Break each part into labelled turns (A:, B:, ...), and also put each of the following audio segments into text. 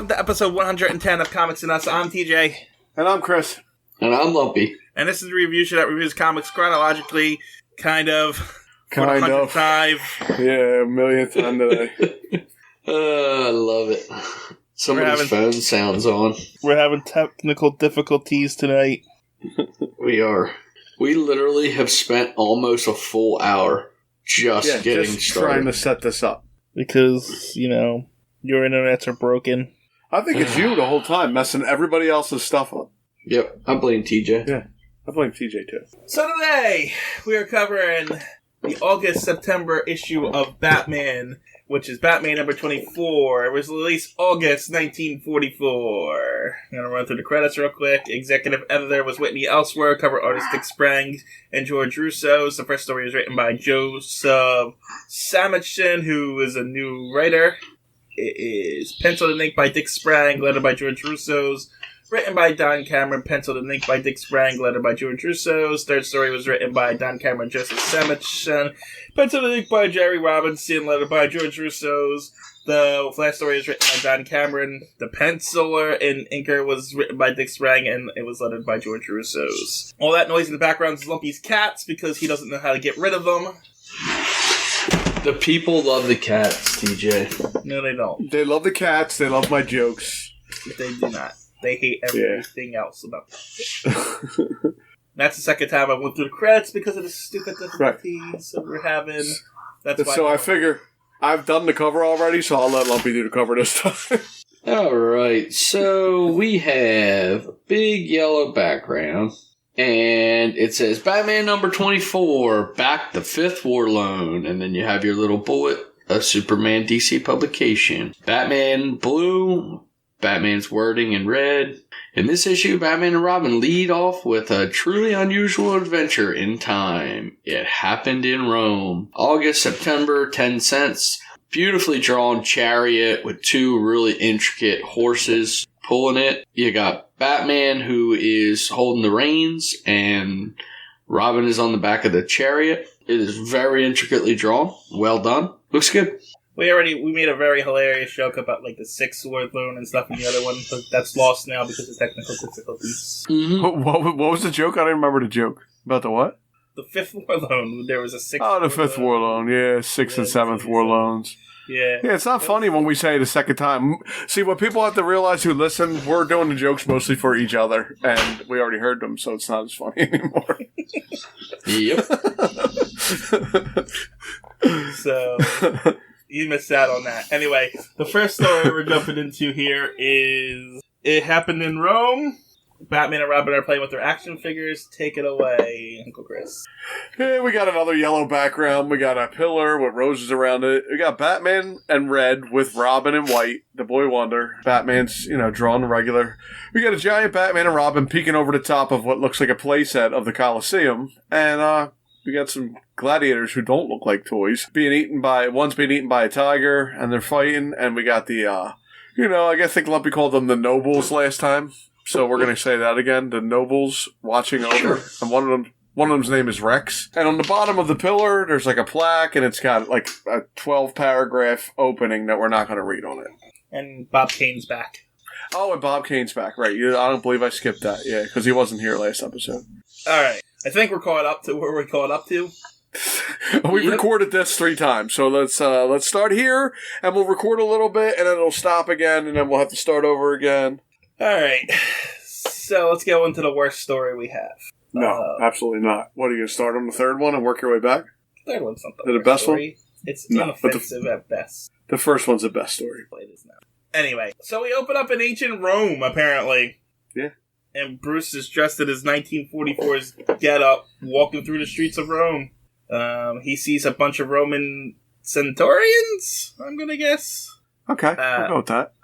A: welcome to episode 110 of Comics and Us. I'm TJ.
B: And I'm Chris.
C: And I'm Lumpy.
A: And this is a review show that reviews comics chronologically, kind of.
B: Yeah, a millionth time today.
C: I love it. Somebody's phone sounds on.
A: We're having technical difficulties tonight.
C: We are. We literally have spent almost a full hour just getting started.
B: Trying to set this up.
A: Because, you know, your internets are broken.
B: I think it's you the whole time, messing everybody else's stuff up.
C: Yep, I blame TJ.
B: Yeah, I blame TJ too.
A: So today, we are covering the August-September issue of Batman, which is Batman number 24. It was released August 1944. I'm going to run through the credits real quick. Executive editor was Whitney Elsewhere. Cover artist Dick Sprang and George Russo. The first story was written by Joseph Samachson, who is a new writer. It is penciled and inked by Dick Sprang, lettered by George Russo's. Written by Don Cameron, penciled and inked by Dick Sprang, lettered by George Russo's. Third story was written by Don Cameron, Joseph Samachson, penciled and inked by Jerry Robinson, lettered by George Russo's. The last story was written by Don Cameron. The penciler and inker was written by Dick Sprang, and it was lettered by George Russo's. All that noise in the background is Lumpy's cats, because he doesn't know how to get rid of them.
C: The people love the cats, TJ.
A: No, they don't.
B: They love the cats. They love my jokes.
A: They do not. They hate everything else about it. That's the second time I went through the credits because of the stupid difficulties that we're having. That's why.
B: So I figure I've done the cover already, so I'll let Lumpy do the cover this time.
C: Alright, so we have a big yellow background, and it says Batman number 24, back the fifth war loan, and then you have your little bullet, a Superman DC publication. Batman blue, Batman's wording in red. In this issue, Batman and Robin lead off with a truly unusual adventure in time. It happened in Rome. August, September, 10 cents. Beautifully drawn chariot with two really intricate horses pulling it. You got Batman who is holding the reins and Robin is on the back of the chariot. It is very intricately drawn. Well done. Looks good.
A: We made a very hilarious joke about like the sixth sword loan and stuff in the other one, but that's lost now because of technical difficulties.
C: Mm-hmm.
B: What was the joke? I didn't remember the joke. About the what?
A: The fifth war loan. There was a sixth.
B: Oh, the fifth war loan. Yeah, sixth and seventh war loans.
A: Yeah.
B: Yeah, it's not funny when we say it a second time. See, what people have to realize who listen, we're doing the jokes mostly for each other, and we already heard them, so it's not as funny anymore.
C: Yep.
A: So you missed out on that. Anyway, the first story we're jumping into here is It Happened in Rome. Batman and Robin are playing with their action figures. Take it away, Uncle Chris.
B: Hey, we got another yellow background. We got a pillar with roses around it. We got Batman and red with Robin and white, the Boy Wonder. Batman's, drawn regular. We got a giant Batman and Robin peeking over the top of what looks like a playset of the Colosseum. And, we got some gladiators who don't look like toys one's being eaten by a tiger, and they're fighting. And we got the, I think Lumpy called them the nobles last time. So we're going to say that again. The nobles watching over. Sure. And one of them's name is Rex. And on the bottom of the pillar, there's like a plaque, and it's got like a 12-paragraph opening that we're not going to read on it.
A: And Bob Kane's back.
B: Oh, and Bob Kane's back, right. I don't believe I skipped that. Yeah, because he wasn't here last episode.
A: All right. I think we're caught up to where we're caught up to.
B: We've recorded this 3 times, so let's start here, and we'll record a little bit, and then it'll stop again, and then we'll have to start over again.
A: Alright, so let's go into the worst story we have.
B: No, absolutely not. What, are you going to start on the third one and work your way back?
A: The third one's not the
B: best
A: story.
B: One?
A: It's inoffensive at best.
B: The first one's the best story.
A: It is now. Anyway, so we open up in ancient Rome, apparently.
B: Yeah. And
A: Bruce is dressed in his 1944's get-up, walking through the streets of Rome. He sees a bunch of Roman centurions, I'm going to guess.
B: Okay, I'll go with that.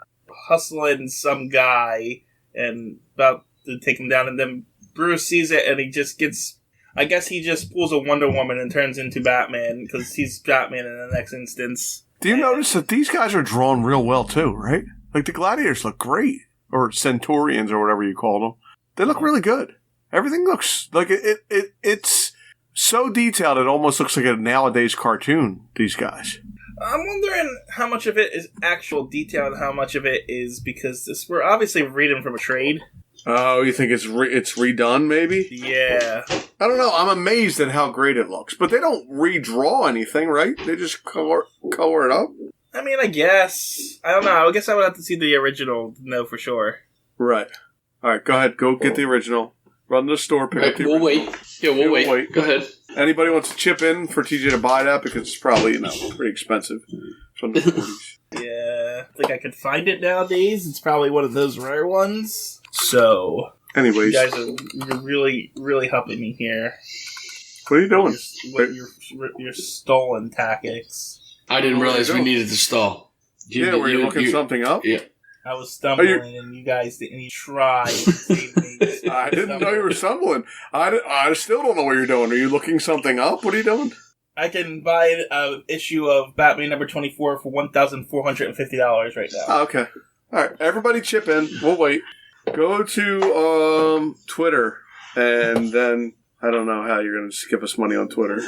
A: Hustling some guy and about to take him down, and then Bruce sees it and he just pulls a Wonder Woman and turns into Batman because he's Batman in the next instance.
B: Do you notice that these guys are drawn real well too, right? Like the gladiators look great, or centurions or whatever you call them. They look really good. Everything looks like it's so detailed it almost looks like a nowadays cartoon, these guys.
A: I'm wondering how much of it is actual detail and how much of it is because we're obviously reading from a trade.
B: Oh, you think it's redone, maybe?
A: Yeah.
B: I don't know. I'm amazed at how great it looks. But they don't redraw anything, right? They just color it up?
A: I mean, I guess. I don't know. I guess I would have to see the original to know for sure.
B: Right. All right, go ahead. Go get the original. Run to the store, pick up the original.
C: We'll wait. Yeah, we'll wait. Go ahead.
B: Anybody wants to chip in for TJ to buy that? Because it's probably, pretty expensive. It's from the 40s.
A: Yeah. I think I could find it nowadays. It's probably one of those rare ones. So...
B: Anyways.
A: You guys are really, really helping me here.
B: What are you doing?
A: Your stolen tactics.
C: I didn't realize we needed to stall.
B: Were you looking something up?
C: Yeah.
A: I was stumbling, and you guys didn't even try to save me.
B: I didn't know you were stumbling. I still don't know what you're doing. Are you looking something up? What are you doing?
A: I can buy an issue of Batman number 24 for $1,450 right now.
B: Oh, okay. All right. Everybody chip in. We'll wait. Go to Twitter, and then I don't know how you're going to skip us money on Twitter.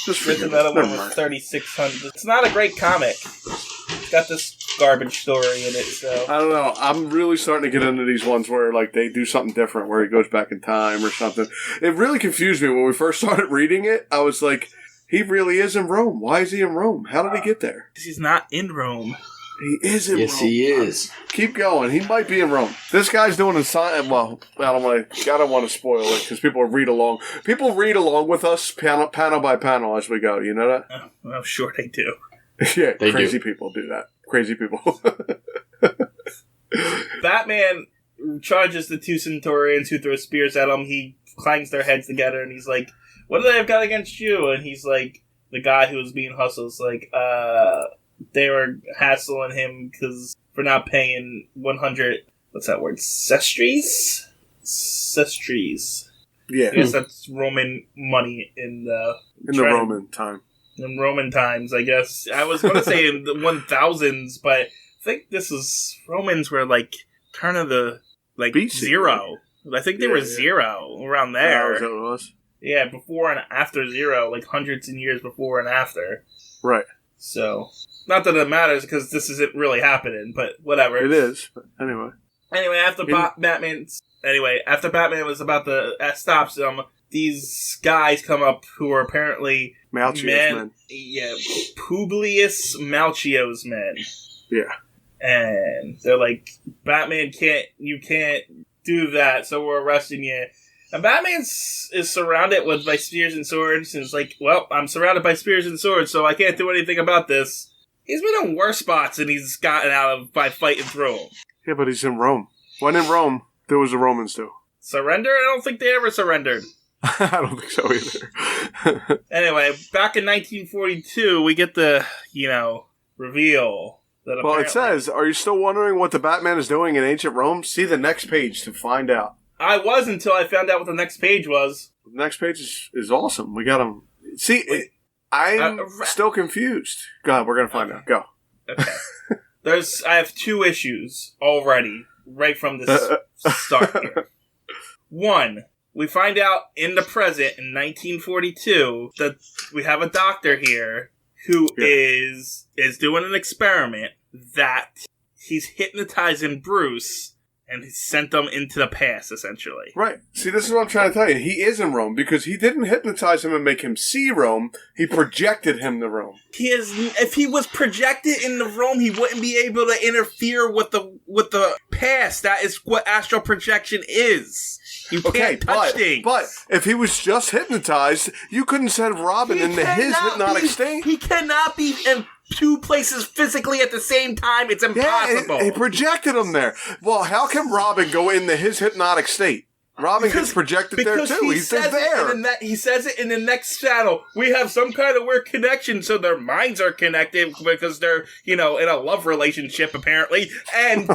B: Just
A: written that one with 3,600. It's not a great comic. It's got this garbage story in it, so...
B: I don't know. I'm really starting to get into these ones where, they do something different, where he goes back in time or something. It really confused me when we first started reading it. I was like, he really is in Rome. Why is he in Rome? How did he get there?
A: Because he's not in Rome.
B: He is in Rome.
C: Yes, he is.
B: Keep going. He might be in Rome. This guy's doing a sign. Well, I don't want to spoil it because people read along. People read along with us panel by panel as we go. You know that?
A: I'm sure they do.
B: Yeah,
C: they
B: crazy
C: do.
B: People do that. Crazy people.
A: Batman charges the two Centaurians who throw spears at him. He clangs their heads together and he's like, "What do they have got against you?" And he's like, the guy who was being hustled is like, they were hassling him for not paying 100, what's that word? Sestries? Sestries.
B: Yeah.
A: I guess that's Roman money in the
B: Roman time.
A: In Roman times, I guess. I was going to say in the 1000s, but I think Romans were turn of the,
B: BC.
A: zero. I think they were zero around there.
B: Is that what it was?
A: Yeah, before and after zero, hundreds of years before and after.
B: Right.
A: So, not that it matters because this isn't really happening, but whatever.
B: It is. But anyway.
A: Anyway, after Batman was about to stops them, these guys come up who are apparently
B: men.
A: Yeah, Publius Malchio's men.
B: Yeah.
A: And they're like, Batman you can't do that, so we're arresting you. And Batman is surrounded by spears and swords, and it's like, well, I'm surrounded by spears and swords, so I can't do anything about this. He's been in worse spots than he's gotten out of by fighting through them.
B: Yeah, but he's in Rome. When in Rome, there was the Romans do.
A: Surrender? I don't think they ever surrendered.
B: I don't think so either.
A: Anyway, back in 1942, we get the, reveal.
B: Well, it says, are you still wondering what the Batman is doing in ancient Rome? See the next page to find out.
A: I was until I found out what the next page was.
B: The next page is awesome. We got him. See, I'm still confused. Go ahead, we're going to find out. Go.
A: Okay. I have two issues already, right from the start here. One, we find out in the present, in 1942, that we have a doctor here who is doing an experiment that he's hypnotizing Bruce and he sent them into the past, essentially.
B: Right. See, this is what I'm trying to tell you. He is in Rome because he didn't hypnotize him and make him see Rome. He projected him to Rome.
A: If he was projected into Rome, he wouldn't be able to interfere with the past. That is what astral projection is. You can't touch things.
B: But if he was just hypnotized, you couldn't send Robin into his hypnotic state.
A: He cannot be in two places physically at the same time. It's impossible.
B: Yeah, he projected him there. Well, how can Robin go into his hypnotic state? Robin gets projected there too. He's there.
A: He says it in the next shadow. We have some kind of weird connection, so their minds are connected because they're, in a love relationship apparently, and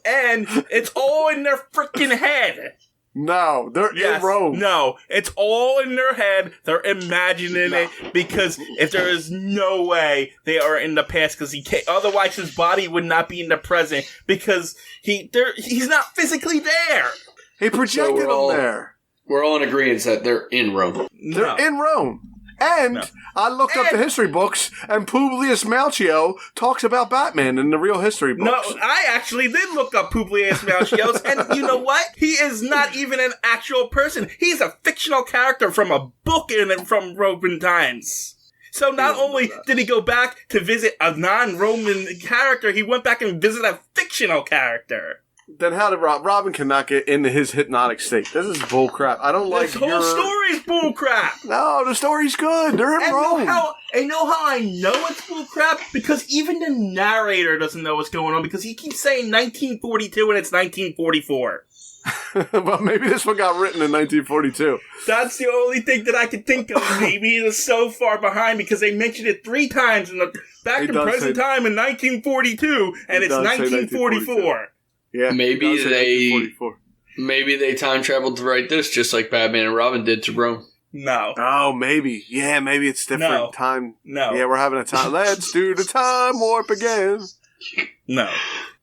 A: and it's all in their freaking head.
B: No, they're in Rome.
A: No, it's all in their head. They're imagining it because if there is no way they are in the past, because he can't. Otherwise, his body would not be in the present because he's not physically there.
B: He projected them there.
C: We're all in agreement that they're in Rome.
B: They're in Rome. And
A: No.
B: I looked up the history books, and Publius Malchio talks about Batman in the real history books.
A: No, I actually did look up Publius Malchios, and you know what? He is not even an actual person. He's a fictional character from a book from Roman times. So not only did he go back to visit a non-Roman character, he went back and visited a fictional character.
B: Then how did Robin cannot get into his hypnotic state? This is bull crap. I don't like
A: this whole story's bullcrap.
B: No, the story's good. They're in Rome.
A: You know how I know it's bullcrap? Because even the narrator doesn't know what's going on because he keeps saying 1942 and it's 1944.
B: Well, maybe this one got written in 1942.
A: That's the only thing that I can think of. Maybe it's so far behind because they mentioned it 3 times in the back to present time in 1942 and it's 1944.
B: Yeah,
C: maybe they time traveled to write this, just like Batman and Robin did to Rome.
A: No.
B: Oh, maybe. Yeah, maybe it's different time.
A: No.
B: Yeah, we're having a time. Let's do the time warp again.
A: No.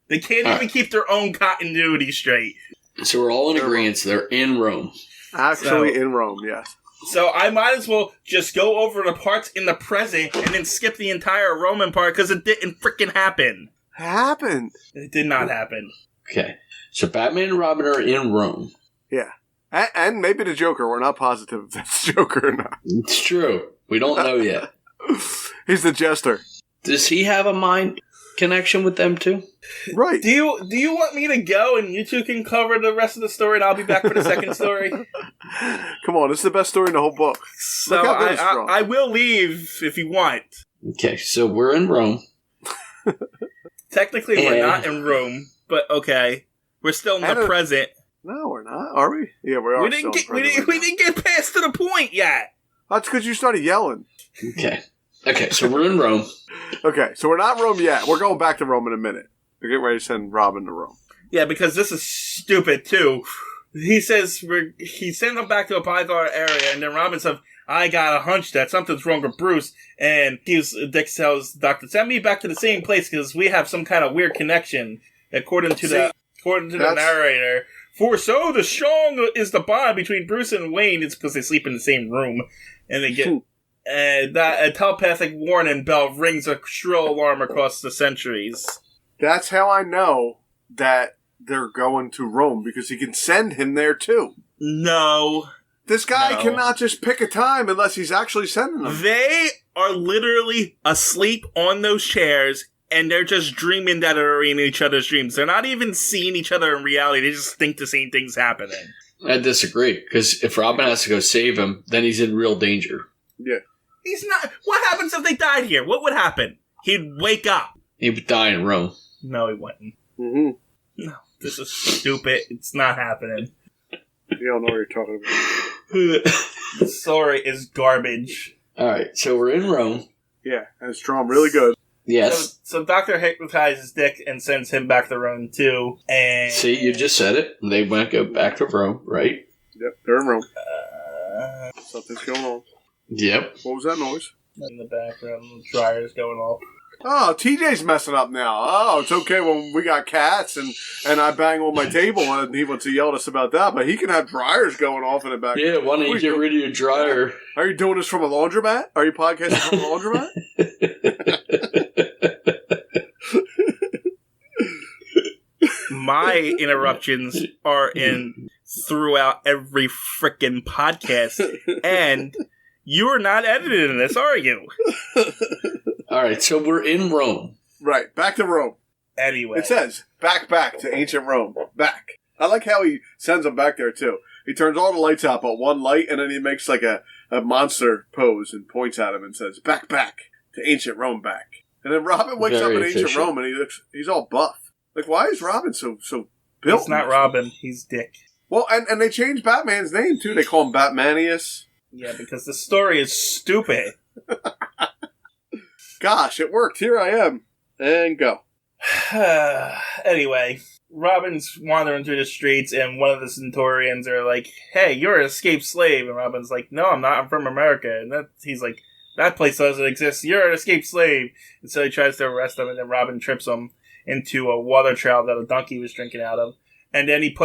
A: They can't even keep their own continuity straight.
C: So we're all in agreement. They're in Rome.
B: Actually, in Rome, yes.
A: So I might as well just go over the parts in the present and then skip the entire Roman part because it didn't freaking happen.
B: Happened.
A: It did not happen.
C: Okay. So Batman and Robin are in Rome.
B: Yeah. And maybe the Joker. We're not positive if that's Joker or not.
C: It's true. We don't know yet.
B: He's the jester.
C: Does he have a mind connection with them too?
B: Right.
A: Do you want me to go and you two can cover the rest of the story and I'll be back for the second story?
B: Come on, this is the best story in the whole book.
A: So I will leave if you want.
C: Okay, so we're in Rome.
A: Technically, we're not in Rome, but okay. We're still in the present.
B: No, we're not. Are we? Yeah, we are.
A: We didn't get past to the point yet.
B: That's because you started yelling.
C: Okay, so we're in Rome.
B: Okay, so we're not in Rome yet. We're going back to Rome in a minute. We're getting ready to send Robin to Rome.
A: Yeah, because this is stupid, too. He says he sent him back to a Python area, and then Robin says, I got a hunch that something's wrong with Bruce, and Dick tells Doctor, send me back to the same place, because we have some kind of weird connection, according to the narrator. For so the strong is the bond between Bruce and Wayne, it's because they sleep in the same room, and they get... that a telepathic warning bell rings a shrill alarm across the centuries.
B: That's how I know that they're going to Rome, because he can send him there too.
A: No.
B: This guy cannot just pick a time unless he's actually sending them.
A: They are literally asleep on those chairs, and they're just dreaming that they're in each other's dreams. They're not even seeing each other in reality. They just think the same thing's happening.
C: I disagree, because if Robin has to go save him, then he's in real danger.
B: Yeah.
A: He's not... What happens if they died here? What would happen? He'd wake up.
C: He would die in Rome.
A: No, he wouldn't.
B: Mm-hmm.
A: No, this is stupid. It's not happening.
B: You don't know what you're talking about.
A: The story is garbage.
C: Alright, so we're in Rome.
B: Yeah, and it's drawn really good.
C: Yes.
A: So Dr. hypnotizes Dick and sends him back to Rome, too. And
C: see, you just said it. They went go back to Rome, right?
B: Yep, they're in Rome. Something's going on.
C: Yep.
B: What was that noise?
A: In the background, the dryer's going off.
B: Oh, TJ's messing up now. Oh, it's okay when we got cats and I bang on my table and he wants to yell at us about that, but he can have dryers going off in the back.
C: Yeah, why don't you get rid of your dryer?
B: Are you doing this from a laundromat? Are you podcasting from a laundromat?
A: My interruptions are in throughout every frickin' podcast, and you're not editing this, are you?
C: Alright, so we're in Rome.
B: Right, back to Rome.
A: Anyway.
B: It says, back to ancient Rome. Back. I like how he sends them back there, too. He turns all the lights out but one light, and then he makes like a monster pose and points at him and says, back to ancient Rome, back. And then Robin wakes up in ancient Rome, and he's all buff. Like, why is Robin so built?
A: He's not Robin, he's Dick.
B: Well, and they changed Batman's name, too. They call him Batmanius.
A: Yeah, because the story is stupid.
B: Gosh, it worked. Here I am. And go.
A: Anyway, Robin's wandering through the streets, and one of the Centaurians are like, hey, you're an escaped slave. And Robin's like, no, I'm not. I'm from America. And he's like, that place doesn't exist. You're an escaped slave. And so he tries to arrest him, and then Robin trips him into a water trough that a donkey was drinking out of. And then he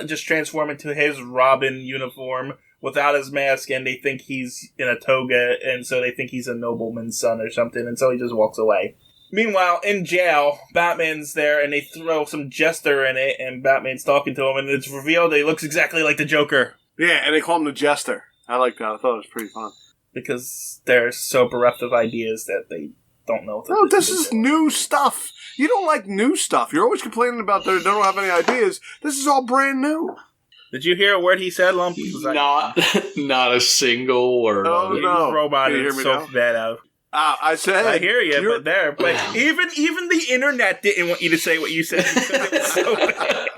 A: just transform into his Robin uniform, without his mask, and they think he's in a toga, and so they think he's a nobleman's son or something, and so he just walks away. Meanwhile, in jail, Batman's there, and they throw some jester in it, and Batman's talking to him, and it's revealed that he looks exactly like the Joker.
B: Yeah, and they call him the Jester. I like that. I thought it was pretty fun.
A: Because they're so bereft of ideas that they don't know.
B: No, this is new stuff. You don't like new stuff. You're always complaining about they don't have any ideas. This is all brand new.
A: Did you hear a word he said, Lumpy?
C: Not a single word.
B: Oh, no.
A: Robot
B: Can you hear
A: is
B: me
A: so
B: now?
A: bad out.
B: I said...
A: I hear you, but even the internet didn't want you to say what you said. It was so bad.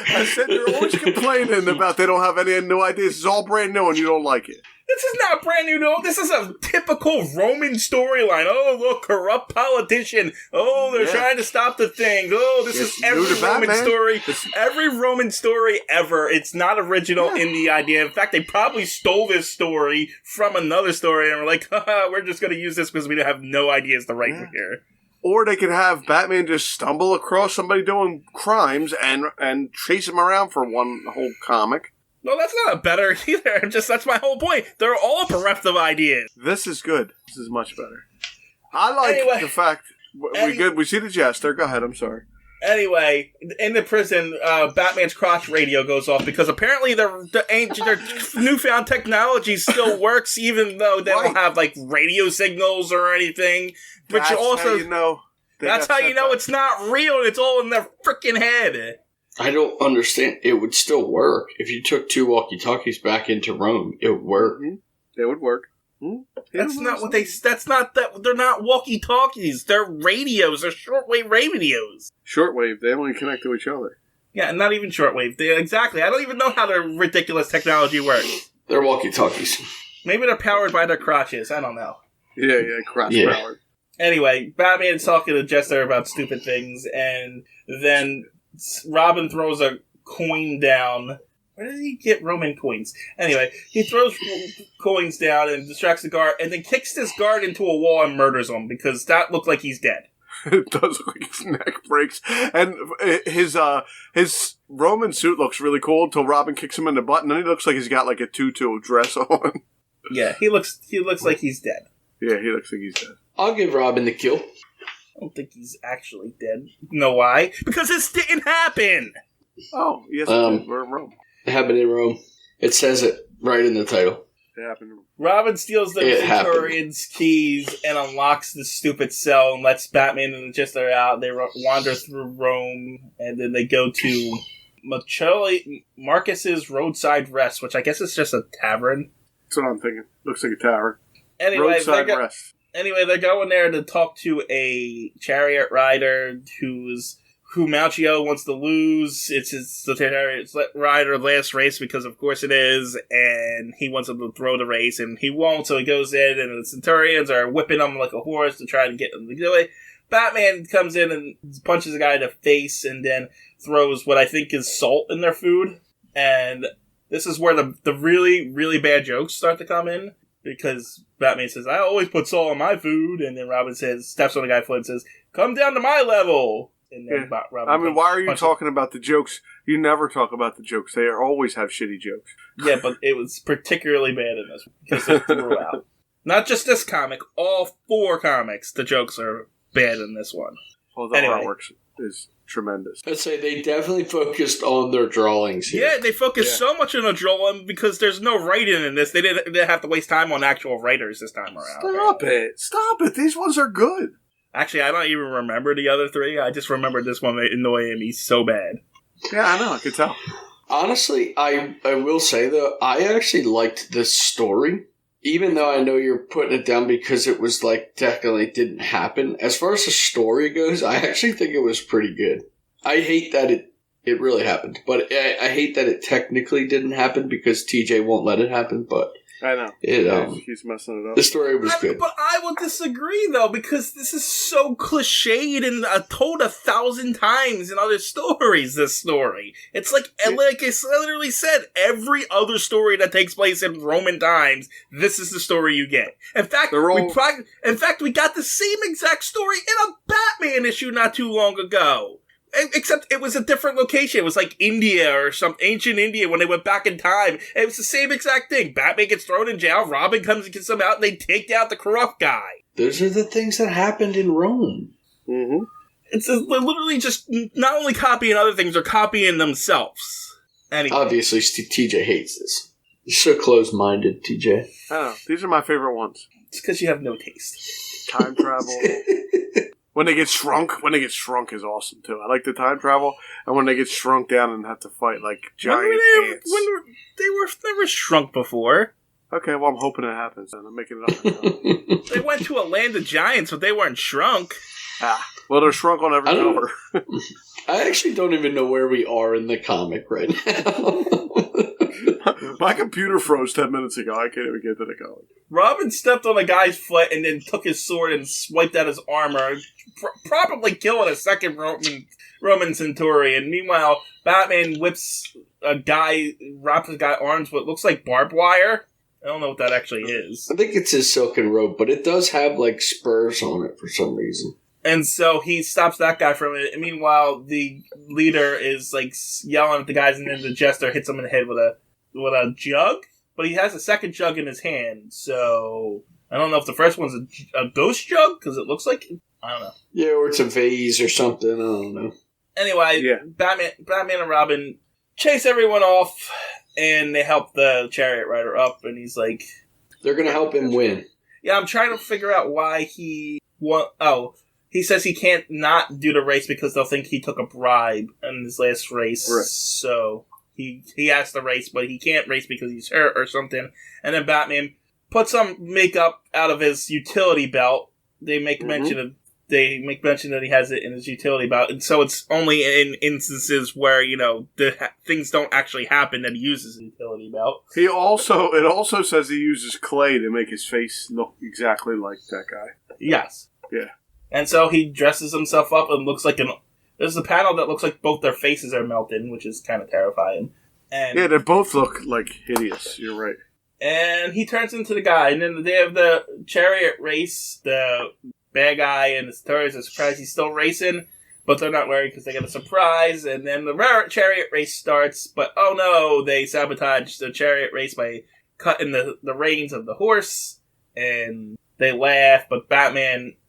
B: I said you're always complaining about they don't have any new ideas. It's all brand new and you don't like it.
A: This is not brand new, though. This is a typical Roman storyline. Oh, look, corrupt politician. Oh, they're trying to stop the thing. Oh, this is every Roman story. Every Roman story ever. It's not original in the idea. In fact, they probably stole this story from another story and were like, haha, we're just going to use this because we have no ideas to write here.
B: Or they could have Batman just stumble across somebody doing crimes and chase him around for one whole comic.
A: No, that's not better either. That's my whole point. They're all bereft of ideas.
B: This is good. This is much better. I like the fact we see the Jester. Go ahead. I'm sorry.
A: Anyway, in the prison, Batman's crotch radio goes off because apparently their newfound technology still works, even though they don't have like radio signals or anything. Which
B: that's
A: also,
B: how you know.
A: That's how you know it's not real. And it's all in their freaking head.
C: I don't understand. It would still work. If you took 2 walkie-talkies back into Rome, it would work.
B: Mm-hmm. It would work. Mm-hmm.
A: That's not what that's not that. They're not walkie-talkies. They're radios. They're shortwave radios.
B: Shortwave. They only connect to each other.
A: Yeah, not even shortwave. Exactly. I don't even know how their ridiculous technology works.
C: They're walkie-talkies.
A: Maybe they're powered by their crotches. I don't know.
B: Yeah, crotch powered.
A: Anyway, Batman is talking to Jester about stupid things, and then Robin throws a coin down. Where did he get Roman coins? Anyway, he throws coins down and distracts the guard, and then kicks this guard into a wall and murders him, because that looked like he's dead.
B: It does look like his neck breaks. And his Roman suit looks really cool until Robin kicks him in the butt, and then he looks like he's got like a tutu dress on.
A: Yeah, he looks like he's dead.
B: Yeah, he looks like he's dead.
C: I'll give Robin the kill.
A: I don't think he's actually dead. You know why? Because this didn't happen!
B: Oh, yes, it did. We're in Rome.
C: It happened in Rome. It says it right in the title.
B: It happened in Rome.
A: Robin steals the Centurion's keys and unlocks the stupid cell and lets Batman and the Jester out. They wander through Rome, and then they go to Marcus's Roadside Rest, which I guess is just a tavern.
B: That's what I'm thinking. Looks like a tavern.
A: Roadside
B: Rest.
A: Anyway, they're going there to talk to a chariot rider who Mauchio wants to lose. It's the chariot rider last race because of course it is, and he wants him to throw the race, and he won't, so he goes in, and the Centurions are whipping him like a horse to try to get him to do it. Batman comes in and punches a guy in the face, and then throws what I think is salt in their food, and this is where the really, really bad jokes start to come in. Because Batman says, I always put salt on my food. And then Robin steps on the guy's foot and says, come down to my level. And then Robin
B: why are you talking about the jokes? You never talk about the jokes. They always have shitty jokes.
A: Yeah, but it was particularly bad in this because they threw out. Not just this comic, all 4 comics, the jokes are bad in this one.
B: Well, the artwork is tremendous.
C: I'd say they definitely focused on their drawings here.
A: Yeah, they focused so much on the drawing because there's no writing in this. They didn't have to waste time on actual writers this time around.
B: Stop it! These ones are good.
A: Actually, I don't even remember the other 3. I just remember this one annoying me so bad.
B: Yeah, I know. I could tell.
C: Honestly, I will say though, I actually liked this story. Even though I know you're putting it down because it was like technically didn't happen. As far as the story goes, I actually think it was pretty good. I hate that it really happened. But I hate that it technically didn't happen because TJ won't let it happen. But
B: I know. He's messing it up.
C: The story was good.
A: But I will disagree, though, because this is so cliched and told 1,000 times in other stories, this story. It's like I literally said, every other story that takes place in Roman times, this is the story you get. In fact, we got the same exact story in a Batman issue not too long ago. Except it was a different location. It was like India or some ancient India when they went back in time. It was the same exact thing. Batman gets thrown in jail, Robin comes and gets him out, and they take out the corrupt guy.
C: Those are the things that happened in Rome.
B: Mm-hmm.
A: They're literally just not only copying other things, they're copying themselves. Anyway.
C: Obviously, TJ hates this. You're so close-minded, TJ.
B: I don't know. These are my favorite ones.
A: It's because you have no taste.
B: Time travel. When they get shrunk is awesome too. I like the time travel, and when they get shrunk down and have to fight like giant ants.
A: They were never shrunk before.
B: Okay, well I'm hoping it happens, and I'm making it up.
A: They went to a land of giants, but they weren't shrunk.
B: Well, they're shrunk on every cover.
C: I actually don't even know where we are in the comic right now.
B: My computer froze 10 minutes ago. I can't even get to the comic.
A: Robin stepped on a guy's foot and then took his sword and swiped out his armor, probably killing a second Roman centurion. Meanwhile, Batman whips a guy, wraps a guy's arms with what looks like barbed wire. I don't know what that actually is.
C: I think it's his silken robe, but it does have like spurs on it for some reason.
A: And so he stops that guy from it. And meanwhile, the leader is like yelling at the guys, and then the jester hits him in the head with a jug. But he has a second jug in his hand, so I don't know if the first one's a ghost jug, because it looks like, I don't know. Yeah,
C: or it's a vase or something, I don't know.
A: Anyway, yeah. Batman and Robin chase everyone off, and they help the chariot rider up, and he's like...
C: They're going to help him win.
A: Yeah, I'm trying to figure out why he... he says he can't not do the race because they'll think he took a bribe in his last race, right. So... He has to race, but he can't race because he's hurt or something. And then Batman puts some makeup out of his utility belt. They make mention of that he has it in his utility belt, and so it's only in instances where the things don't actually happen that he uses his utility belt.
B: It also says he uses clay to make his face look exactly like that guy.
A: Yes.
B: Yeah.
A: And so he dresses himself up and looks like there's a panel that looks like both their faces are melted, which is kind of terrifying. And
B: yeah, they both look like hideous. You're right.
A: And he turns into the guy. And then the day of the chariot race, the bad guy and the Centurions are surprised he's still racing, but they're not worried because they get a surprise. And then the chariot race starts, but oh no, they sabotage the chariot race by cutting the reins of the horse. And they laugh, but Batman /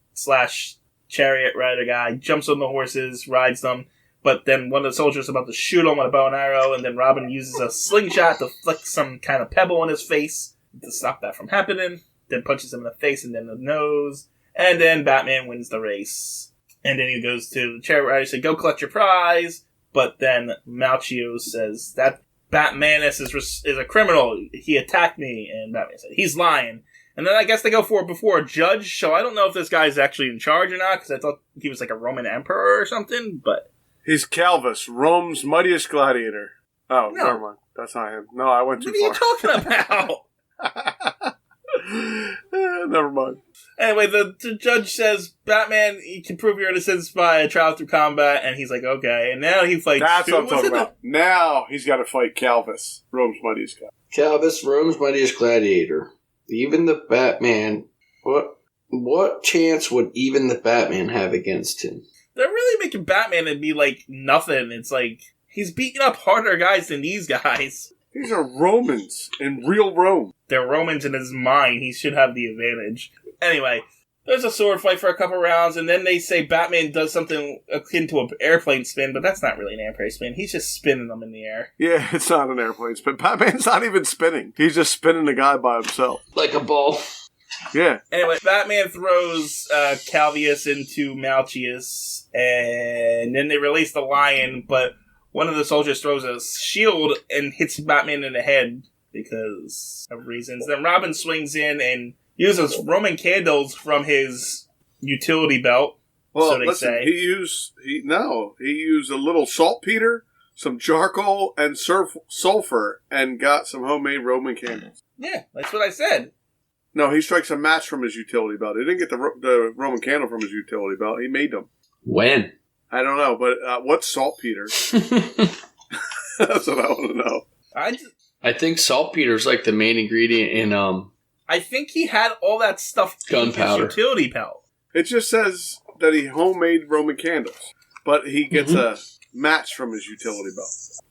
A: chariot rider guy jumps on the horses, rides them, but then one of the soldiers is about to shoot him with a bow and arrow, and then Robin uses a slingshot to flick some kind of pebble in his face to stop that from happening, then punches him in the face and then the nose, and then Batman wins the race. And then he goes to the chariot rider and says, go collect your prize, but then Malchio says, that Batmanus is a criminal, he attacked me, and Batman said, he's lying. And then I guess they go for it before a judge, so I don't know if this guy's actually in charge or not, because I thought he was like a Roman emperor or something, but...
B: He's Calvus, Rome's mightiest gladiator. Oh, no. Never mind. That's not him. No, I went too far.
A: What are you talking
B: about? Never mind.
A: Anyway, the judge says, Batman, you can prove your innocence by a trial through combat, and he's like, okay. And now he fights...
B: That's what I'm talking about. Now he's got to fight Calvus, Rome's mightiest gladiator.
C: Calvus, Rome's mightiest gladiator. Even the Batman, what chance would even the Batman have against him?
A: They're really making Batman to be like nothing. It's like he's beating up harder guys than these guys.
B: These are Romans in real Rome.
A: They're Romans in his mind. He should have the advantage. Anyway, there's a sword fight for a couple rounds, and then they say Batman does something akin to an airplane spin, but that's not really an airplane spin. He's just spinning them in the air.
B: Yeah, it's not an airplane spin. Batman's not even spinning. He's just spinning the guy by himself.
C: Like a ball.
B: Yeah.
A: Anyway, Batman throws Calvius into Malchus, and then they release the lion, but one of the soldiers throws a shield and hits Batman in the head because of reasons. Then Robin swings in and uses Roman candles from his utility belt.
B: Well,
A: so they say.
B: He used a little saltpeter, some charcoal, and sulfur, and got some homemade Roman candles.
A: Yeah, that's what I said.
B: No, he strikes a match from his utility belt. He didn't get the Roman candle from his utility belt. He made them.
C: When?
B: I don't know, but what's saltpeter? That's what I want to know.
C: I think saltpeter's like the main ingredient in
A: I think he had all that stuff in his utility belt.
B: It just says that he homemade Roman candles. But he gets a match from his utility belt.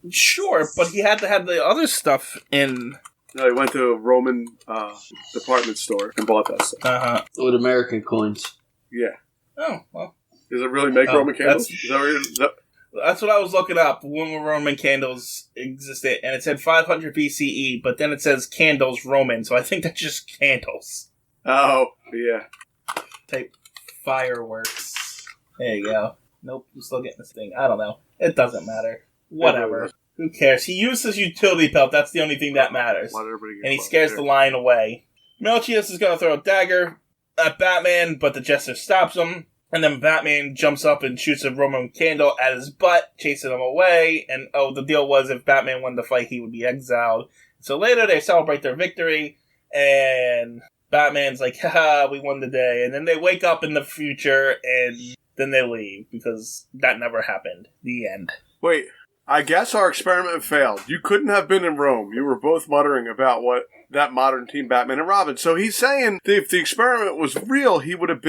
A: Sure, but he had to have the other stuff in.
B: No, he went to a Roman department store and bought that stuff.
C: With American coins.
B: Yeah.
A: Oh, well.
B: Does it really make Roman candles?
A: That's what I was looking up when Roman candles existed, and it said 500 BCE, but then it says candles Roman, so I think that's just candles.
B: Oh, yeah.
A: Type fireworks. There you go. Nope, I'm still getting this thing. I don't know. It doesn't matter. Whatever. Who cares? He used his utility belt. That's the only thing that matters. And he scares the lion away. Melchius is going to throw a dagger at Batman, but the Jester stops him. And then Batman jumps up and shoots a Roman candle at his butt, chasing him away. And, the deal was if Batman won the fight, he would be exiled. So later they celebrate their victory, and Batman's like, haha, we won the day. And then they wake up in the future, and then they leave, because that never happened. The end.
B: Wait, I guess our experiment failed. You couldn't have been in Rome. You were both muttering about what that modern team Batman and Robin. So he's saying that if the experiment was real, they would have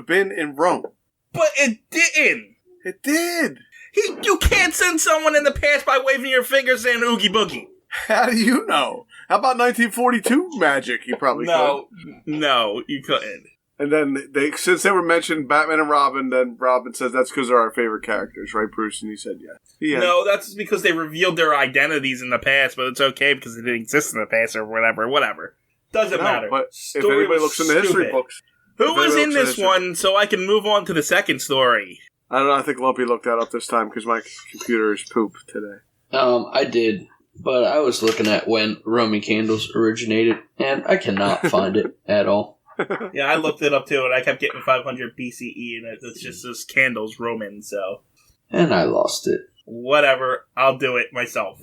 B: been in Rome.
A: But it didn't.
B: It did.
A: You can't send someone in the past by waving your finger saying oogie boogie.
B: How do you know? How about 1942 magic? You probably could.
A: No, you couldn't.
B: And then since they were mentioned, Batman and Robin, then Robin says that's because they're our favorite characters, right, Bruce? And he said, yeah.
A: No, that's because they revealed their identities in the past, but it's okay because they didn't exist in the past or whatever. Doesn't matter.
B: But if anybody looks in the history books.
A: Who was in this one so I can move on to the second story?
B: I don't know. I think Lumpy looked that up this time because my computer is poop today.
C: I did. But I was looking at when Roman candles originated, and I cannot find it at all.
A: Yeah, I looked it up too, and I kept getting 500 BCE, and it's just this candles Roman, so.
C: And I lost it.
A: Whatever, I'll do it myself.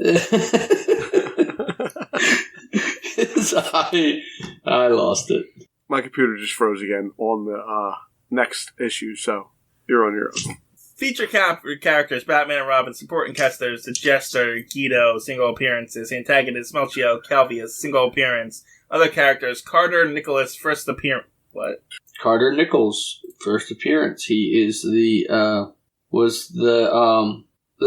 C: I lost it.
B: My computer just froze again on the next issue, so you're on your own.
A: Feature characters, Batman and Robin, supporting casters, the Jester, Guido, single appearances, antagonist, Melchio, Calvius, single appearance. Other characters, Carter Nicholas, first appearance. What?
C: Carter Nichols, first appearance. He is the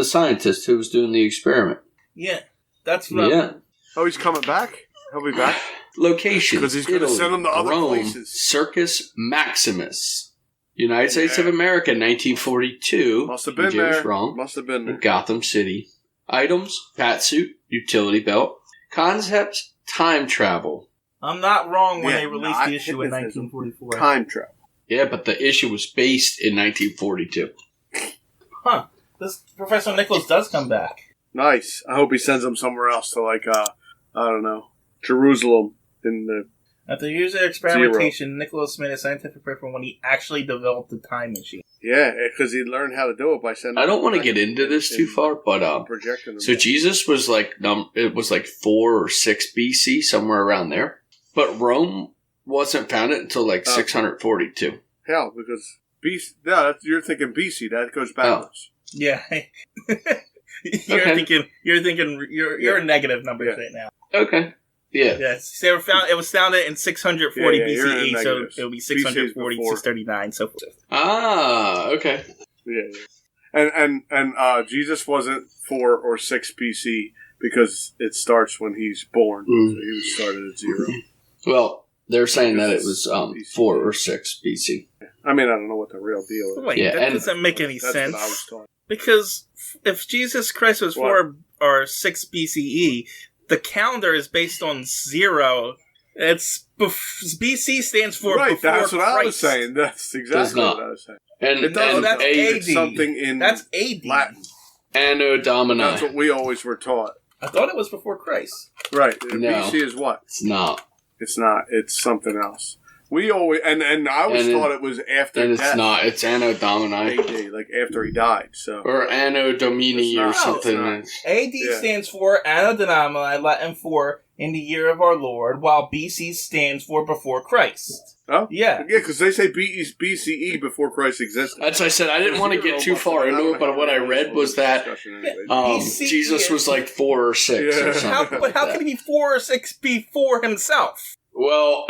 C: scientist who was doing the experiment.
A: Yeah, that's right.
C: Yeah.
B: Oh, he's coming back? He'll be back?
C: Location.
B: Because he's going to send them to other
C: Rome,
B: places.
C: Circus Maximus. United States of America, 1942.
B: Must have been there.
C: Wrong.
B: Must have been there.
C: Gotham City. Items, Catsuit, utility belt. Concepts, time travel.
A: I'm not wrong when they released the issue in 1944.
B: Time travel.
C: Yeah, but the issue was based in 1942.
A: Huh. This Professor Nichols does come back.
B: Nice. I hope he sends them somewhere else to, I don't know, Jerusalem in the...
A: After years of experimentation, Nicholas made a scientific paper when he actually developed the time machine.
B: Yeah, because he learned how to do it by sending...
C: I don't want to get into this too far, but so Jesus was it was 4 or 6 BC, somewhere around there. But Rome wasn't founded until 642.
B: Hell, because BC, you're thinking BC. That goes backwards.
A: Yeah, you're a negative numbers right now.
C: Okay. Yeah.
A: Yes, they were found. It was founded in 640 BCE, so it'll be 640, 639, so forth.
C: Ah, okay.
B: Yeah. And Jesus wasn't 4 or 6 BC because it starts when he's born. So he was started at 0.
C: Well, they're saying that it was 4 or 6 BC.
B: I mean, I don't know what the real deal is.
A: Wait, that doesn't make any sense. What I was taught. Because if Jesus Christ was 4 or 6 BCE, the calendar is based on 0. It's BC stands for
B: right.
A: Before
B: That's what
A: Christ.
B: I was saying. That's exactly what I was saying.
C: And
B: it does.
A: That's AD.
B: Something in
A: that's AD.
B: Latin.
C: Anno Domini.
B: That's what we always were taught.
A: I thought it was before Christ.
B: Right.
C: No,
B: BC is what?
C: It's not.
B: It's not. It's something else. We always and I always thought it was after
C: and
B: death.
C: It's not. It's Anno Domini.
B: AD, like after he died. So
C: or Anno Domini or something.
A: AD stands for Anno Domini, Latin for in the year of our Lord, while BC stands for before Christ.
B: Oh?
A: Yeah.
B: Yeah, because they say BCE before Christ existed.
C: That's what I said. I didn't want to get too far into it, but what I read was that Jesus was 4 or 6 or something.
A: But how can he be 4 or 6 before himself?
C: Well,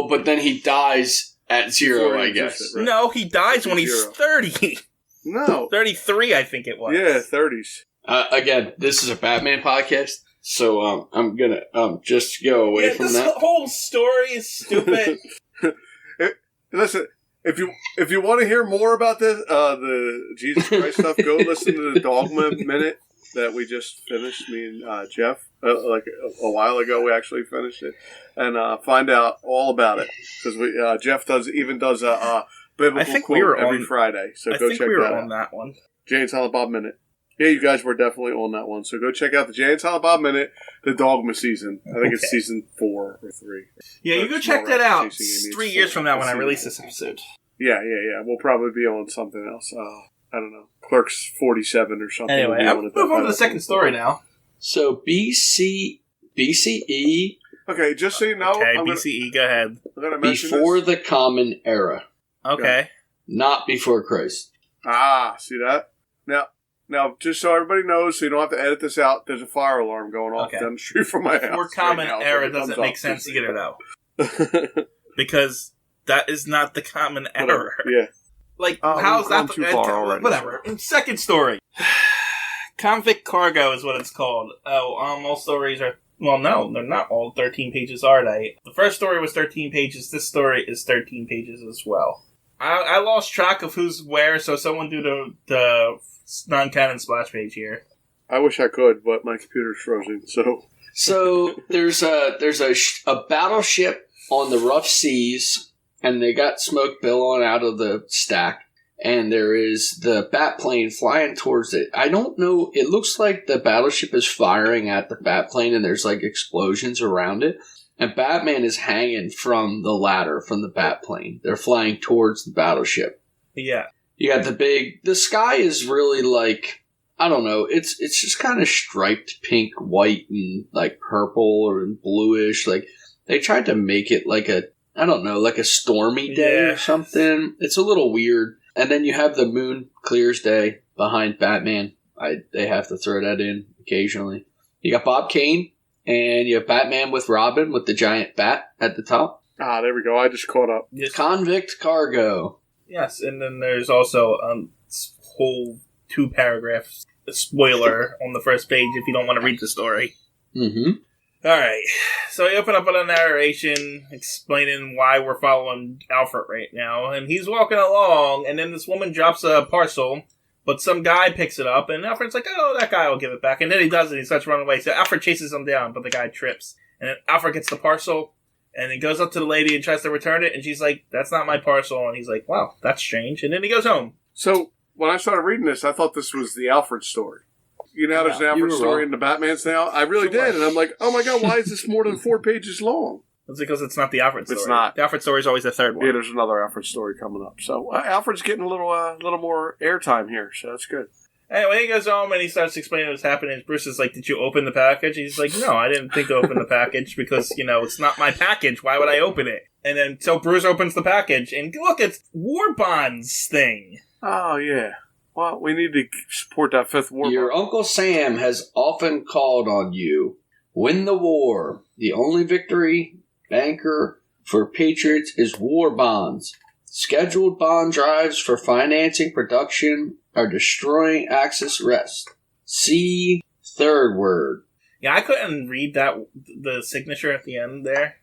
C: but then he dies at 0, I guess.
B: Right?
A: No, he dies when he's 30.
B: No.
A: 33, I think it was.
B: Yeah, 30s.
C: Again, this is a Batman podcast, so I'm gonna just go away from
A: this
C: that.
A: whole story is stupid.
B: Listen, if you want to hear more about this, the Jesus Christ stuff, go listen to the Dogma Minute that we just finished. Me and Jeff, like a while ago, we actually finished it, and find out all about it because Jeff does a biblical quote every Friday. So go check that out. I think we were on that one. Jay and Silent Bob Minute. Yeah, you guys were definitely on that one. So go check out the Jay and Silent Bob Minute, the Dogma season. I think it's season 4 or 3.
A: Yeah, you go check that out. 3 years from now when I release this episode.
B: Yeah. We'll probably be on something else. I don't know. Clerks 47 or something.
A: Anyway, I'll move on to the second story now.
C: So BCE.
B: Okay, just so you know.
A: Okay, BCE, go ahead.
B: I'm gonna mention
C: before the Common Era.
A: Okay.
C: Not before Christ.
B: See that? Now, just so everybody knows, so you don't have to edit this out, there's a fire alarm going off down the street from my house.
A: Before Common Era doesn't make sense either, though. Because that is not the Common Era.
B: Yeah.
A: Like, how's that?
B: Too far already.
A: Whatever. Second story. Convict Cargo is what it's called. All stories are... Well, no, they're not all 13 pages, are they? The first story was 13 pages. This story is 13 pages as well. I lost track of who's where, so someone do the non-canon splash page here.
B: I wish I could, but my computer's frozen, so...
C: So, there's a battleship on the rough seas, and they got smoke billowing out of the stack, and there is the bat plane flying towards it. I don't know, it looks like the battleship is firing at the bat plane, and there's like explosions around it, and Batman is hanging from the ladder from the bat plane. They're flying towards the battleship.
A: Yeah.
C: You got the sky is really like, I don't know, it's just kind of striped pink, white, and like purple or bluish. Like, they tried to make it like like a stormy day or something. It's a little weird. And then you have the moon clears day behind Batman. They have to throw that in occasionally. You got Bob Kane, and you have Batman with Robin with the giant bat at the top.
B: There we go. I just caught up.
A: Yes.
C: Convict Cargo. Yes,
A: and then there's also a whole 2 paragraphs spoiler on the first page if you don't want to read the story.
C: Mm-hmm.
A: Alright, so we open up with a narration explaining why we're following Alfred right now, and he's walking along, and then this woman drops a parcel, but some guy picks it up, and Alfred's like, oh, that guy will give it back, and then he does it, he starts running away, so Alfred chases him down, but the guy trips, and then Alfred gets the parcel, and he goes up to the lady and tries to return it, and she's like, that's not my parcel, and he's like, wow, that's strange, and then he goes home.
B: So, when I started reading this, I thought this was the Alfred story. You know, there's an Alfred story in the Batman's now. I really did, and I'm like, oh my god, why is this more than 4 pages long?
A: It's because it's not the Alfred story.
B: It's not.
A: The Alfred story is always the third one.
B: Yeah, there's another Alfred story coming up. So Alfred's getting a little more airtime here, so that's good.
A: Anyway, he goes home and he starts explaining what's happening. Bruce is like, did you open the package? And he's like, no, I didn't think to open the package because, it's not my package. Why would I open it? And then, so Bruce opens the package and look, it's War Bonds thing.
B: Oh, yeah. Well, we need to support that 5th war.
C: Your Uncle Sam has often called on you. Win the war. The only victory banker for Patriots is war bonds. Scheduled bond drives for financing production are destroying Axis rest. See third word.
A: Yeah, I couldn't read the signature at the end there.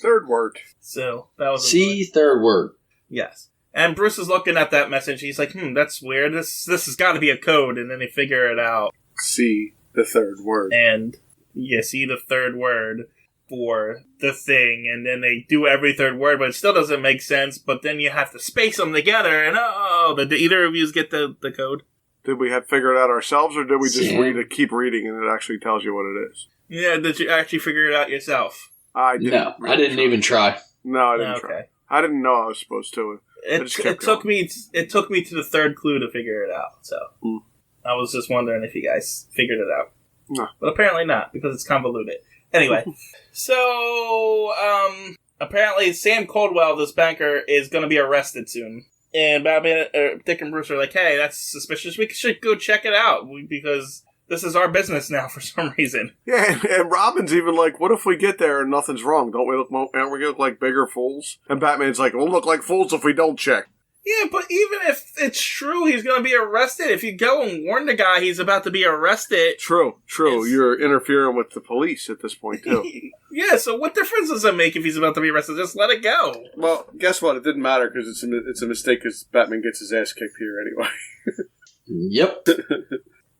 B: Third word.
A: So that was
C: See third word.
A: Yes. And Bruce is looking at that message. He's like, that's weird. This has got to be a code. And then they figure it out.
B: See the third word.
A: And you see the third word for the thing. And then they do every third word, but it still doesn't make sense. But then you have to space them together. And did either of you get the code?
B: Did we have to figure it out ourselves, or did we just keep reading and it actually tells you what it is?
A: Yeah, did you actually figure it out yourself?
C: I didn't even try.
B: No, I didn't try. I didn't know I was supposed to.
A: It took me to the third clue to figure it out. So I was just wondering if you guys figured it out.
B: No,
A: but apparently not because it's convoluted. Anyway, so apparently Sam Caldwell, this banker, is going to be arrested soon. And Batman, Dick and Bruce are like, "Hey, that's suspicious. We should go check it out because this is our business now for some reason."
B: Yeah, and Robin's even like, "What if we get there and nothing's wrong? Aren't we look like bigger fools?" And Batman's like, "We'll look like fools if we don't check."
A: Yeah, but even if it's true he's going to be arrested, if you go and warn the guy he's about to be arrested...
B: True. You're interfering with the police at this point, too.
A: Yeah, so what difference does it make if he's about to be arrested? Just let it go.
B: Well, guess what? It didn't matter because it's a mistake because Batman gets his ass kicked here anyway.
C: Yep.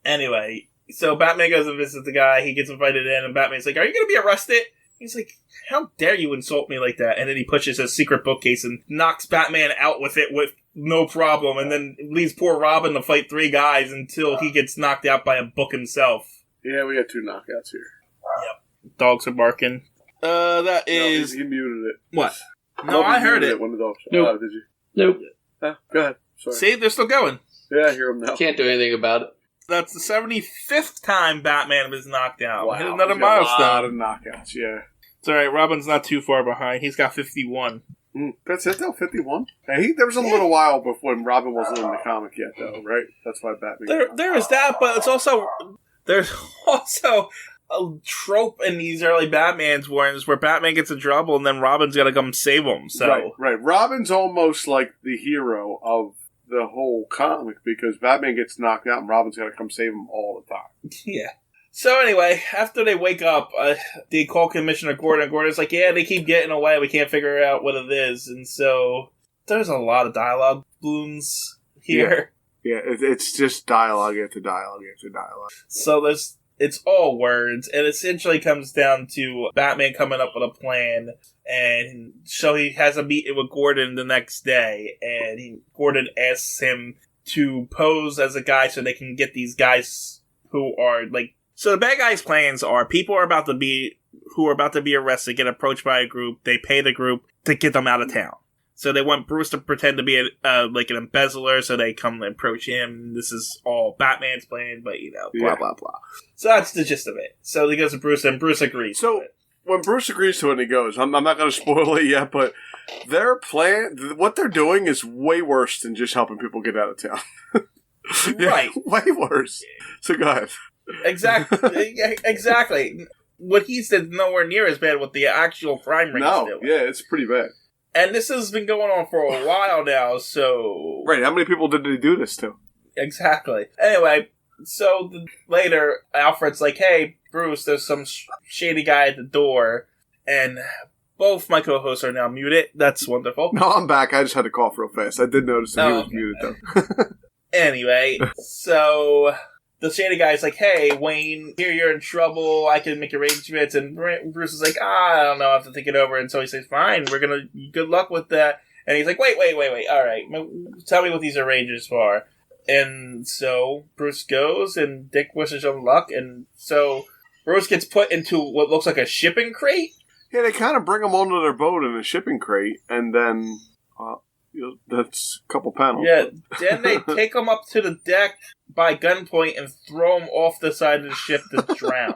A: Anyway, so Batman goes and visits the guy. He gets invited in, and Batman's like, "Are you going to be arrested?" He's like, "How dare you insult me like that?" And then he pushes his secret bookcase and knocks Batman out with it with no problem, and then leaves poor Robin to fight 3 guys until he gets knocked out by a book himself.
B: Yeah, we got 2 knockouts here.
A: Yep. Dogs are barking. That is...
B: No, he muted it.
A: What? No, I heard it.
B: When the dogs...
C: Nope.
B: Oh, did you?
C: Nope.
B: Go ahead. Sorry.
A: See, they're still going.
B: Yeah, I hear them now.
C: Can't do anything about it.
A: That's the 75th time Batman was knocked out.
B: Wow.
A: Hit another
B: He's got
A: milestone.
B: A lot of knockouts, yeah.
A: It's alright, Robin's not too far behind. He's got 51.
B: That's it, though? 51? Hey, there was a little while before when Robin wasn't in the comic yet, though, right? That's why Batman...
A: There is that, but it's also... There's also a trope in these early Batman's ones where Batman gets in trouble and then Robin's got to come save him, so...
B: Right. Robin's almost like the hero of the whole comic because Batman gets knocked out and Robin's got to come save him all the time.
A: Yeah. So anyway, after they wake up, they call Commissioner Gordon. Gordon's like, yeah, they keep getting away. We can't figure out what it is. And so there's a lot of dialogue balloons here.
B: Yeah, it's just dialogue after dialogue after dialogue.
A: So it's all words, and essentially comes down to Batman coming up with a plan, and so he has a meeting with Gordon the next day, and Gordon asks him to pose as a guy so they can get these guys who are, like... So the bad guys' plans are people who are about to be arrested, get approached by a group, they pay the group to get them out of town. So they want Bruce to pretend to be like an embezzler, so they come and approach him. This is all Batman's plan, but blah, blah, blah. So that's the gist of it. So he goes to Bruce, and Bruce agrees to it.
B: When Bruce agrees to it and he goes, I'm not going to spoil it yet, but their plan, what they're doing is way worse than just helping people get out of town.
A: Right.
B: Way worse. So go ahead.
A: Exactly. What he said nowhere near as bad what the actual crime ring is doing.
B: Yeah, it's pretty bad.
A: And this has been going on for a while now, so...
B: Right, how many people did they do this to?
A: Exactly. Anyway, so later, Alfred's like, hey, Bruce, there's some shady guy at the door, and both my co-hosts are now muted. That's wonderful.
B: No, I'm back. I just had to cough real fast. I did notice that he was muted, though.
A: Anyway, so... The shady guy's like, hey, Wayne, here you're in trouble, I can make arrangements, and Bruce is like, I don't know, I have to think it over, and so he says, fine, good luck with that, and he's like, wait, alright, tell me what these arrangements are, and so Bruce goes, and Dick wishes him luck, and so Bruce gets put into what looks like a shipping crate?
B: Yeah, they kind of bring him onto their boat in a shipping crate, and then, that's a couple panels.
A: Yeah, then they take him up to the deck by gunpoint and throw him off the side of the ship to drown.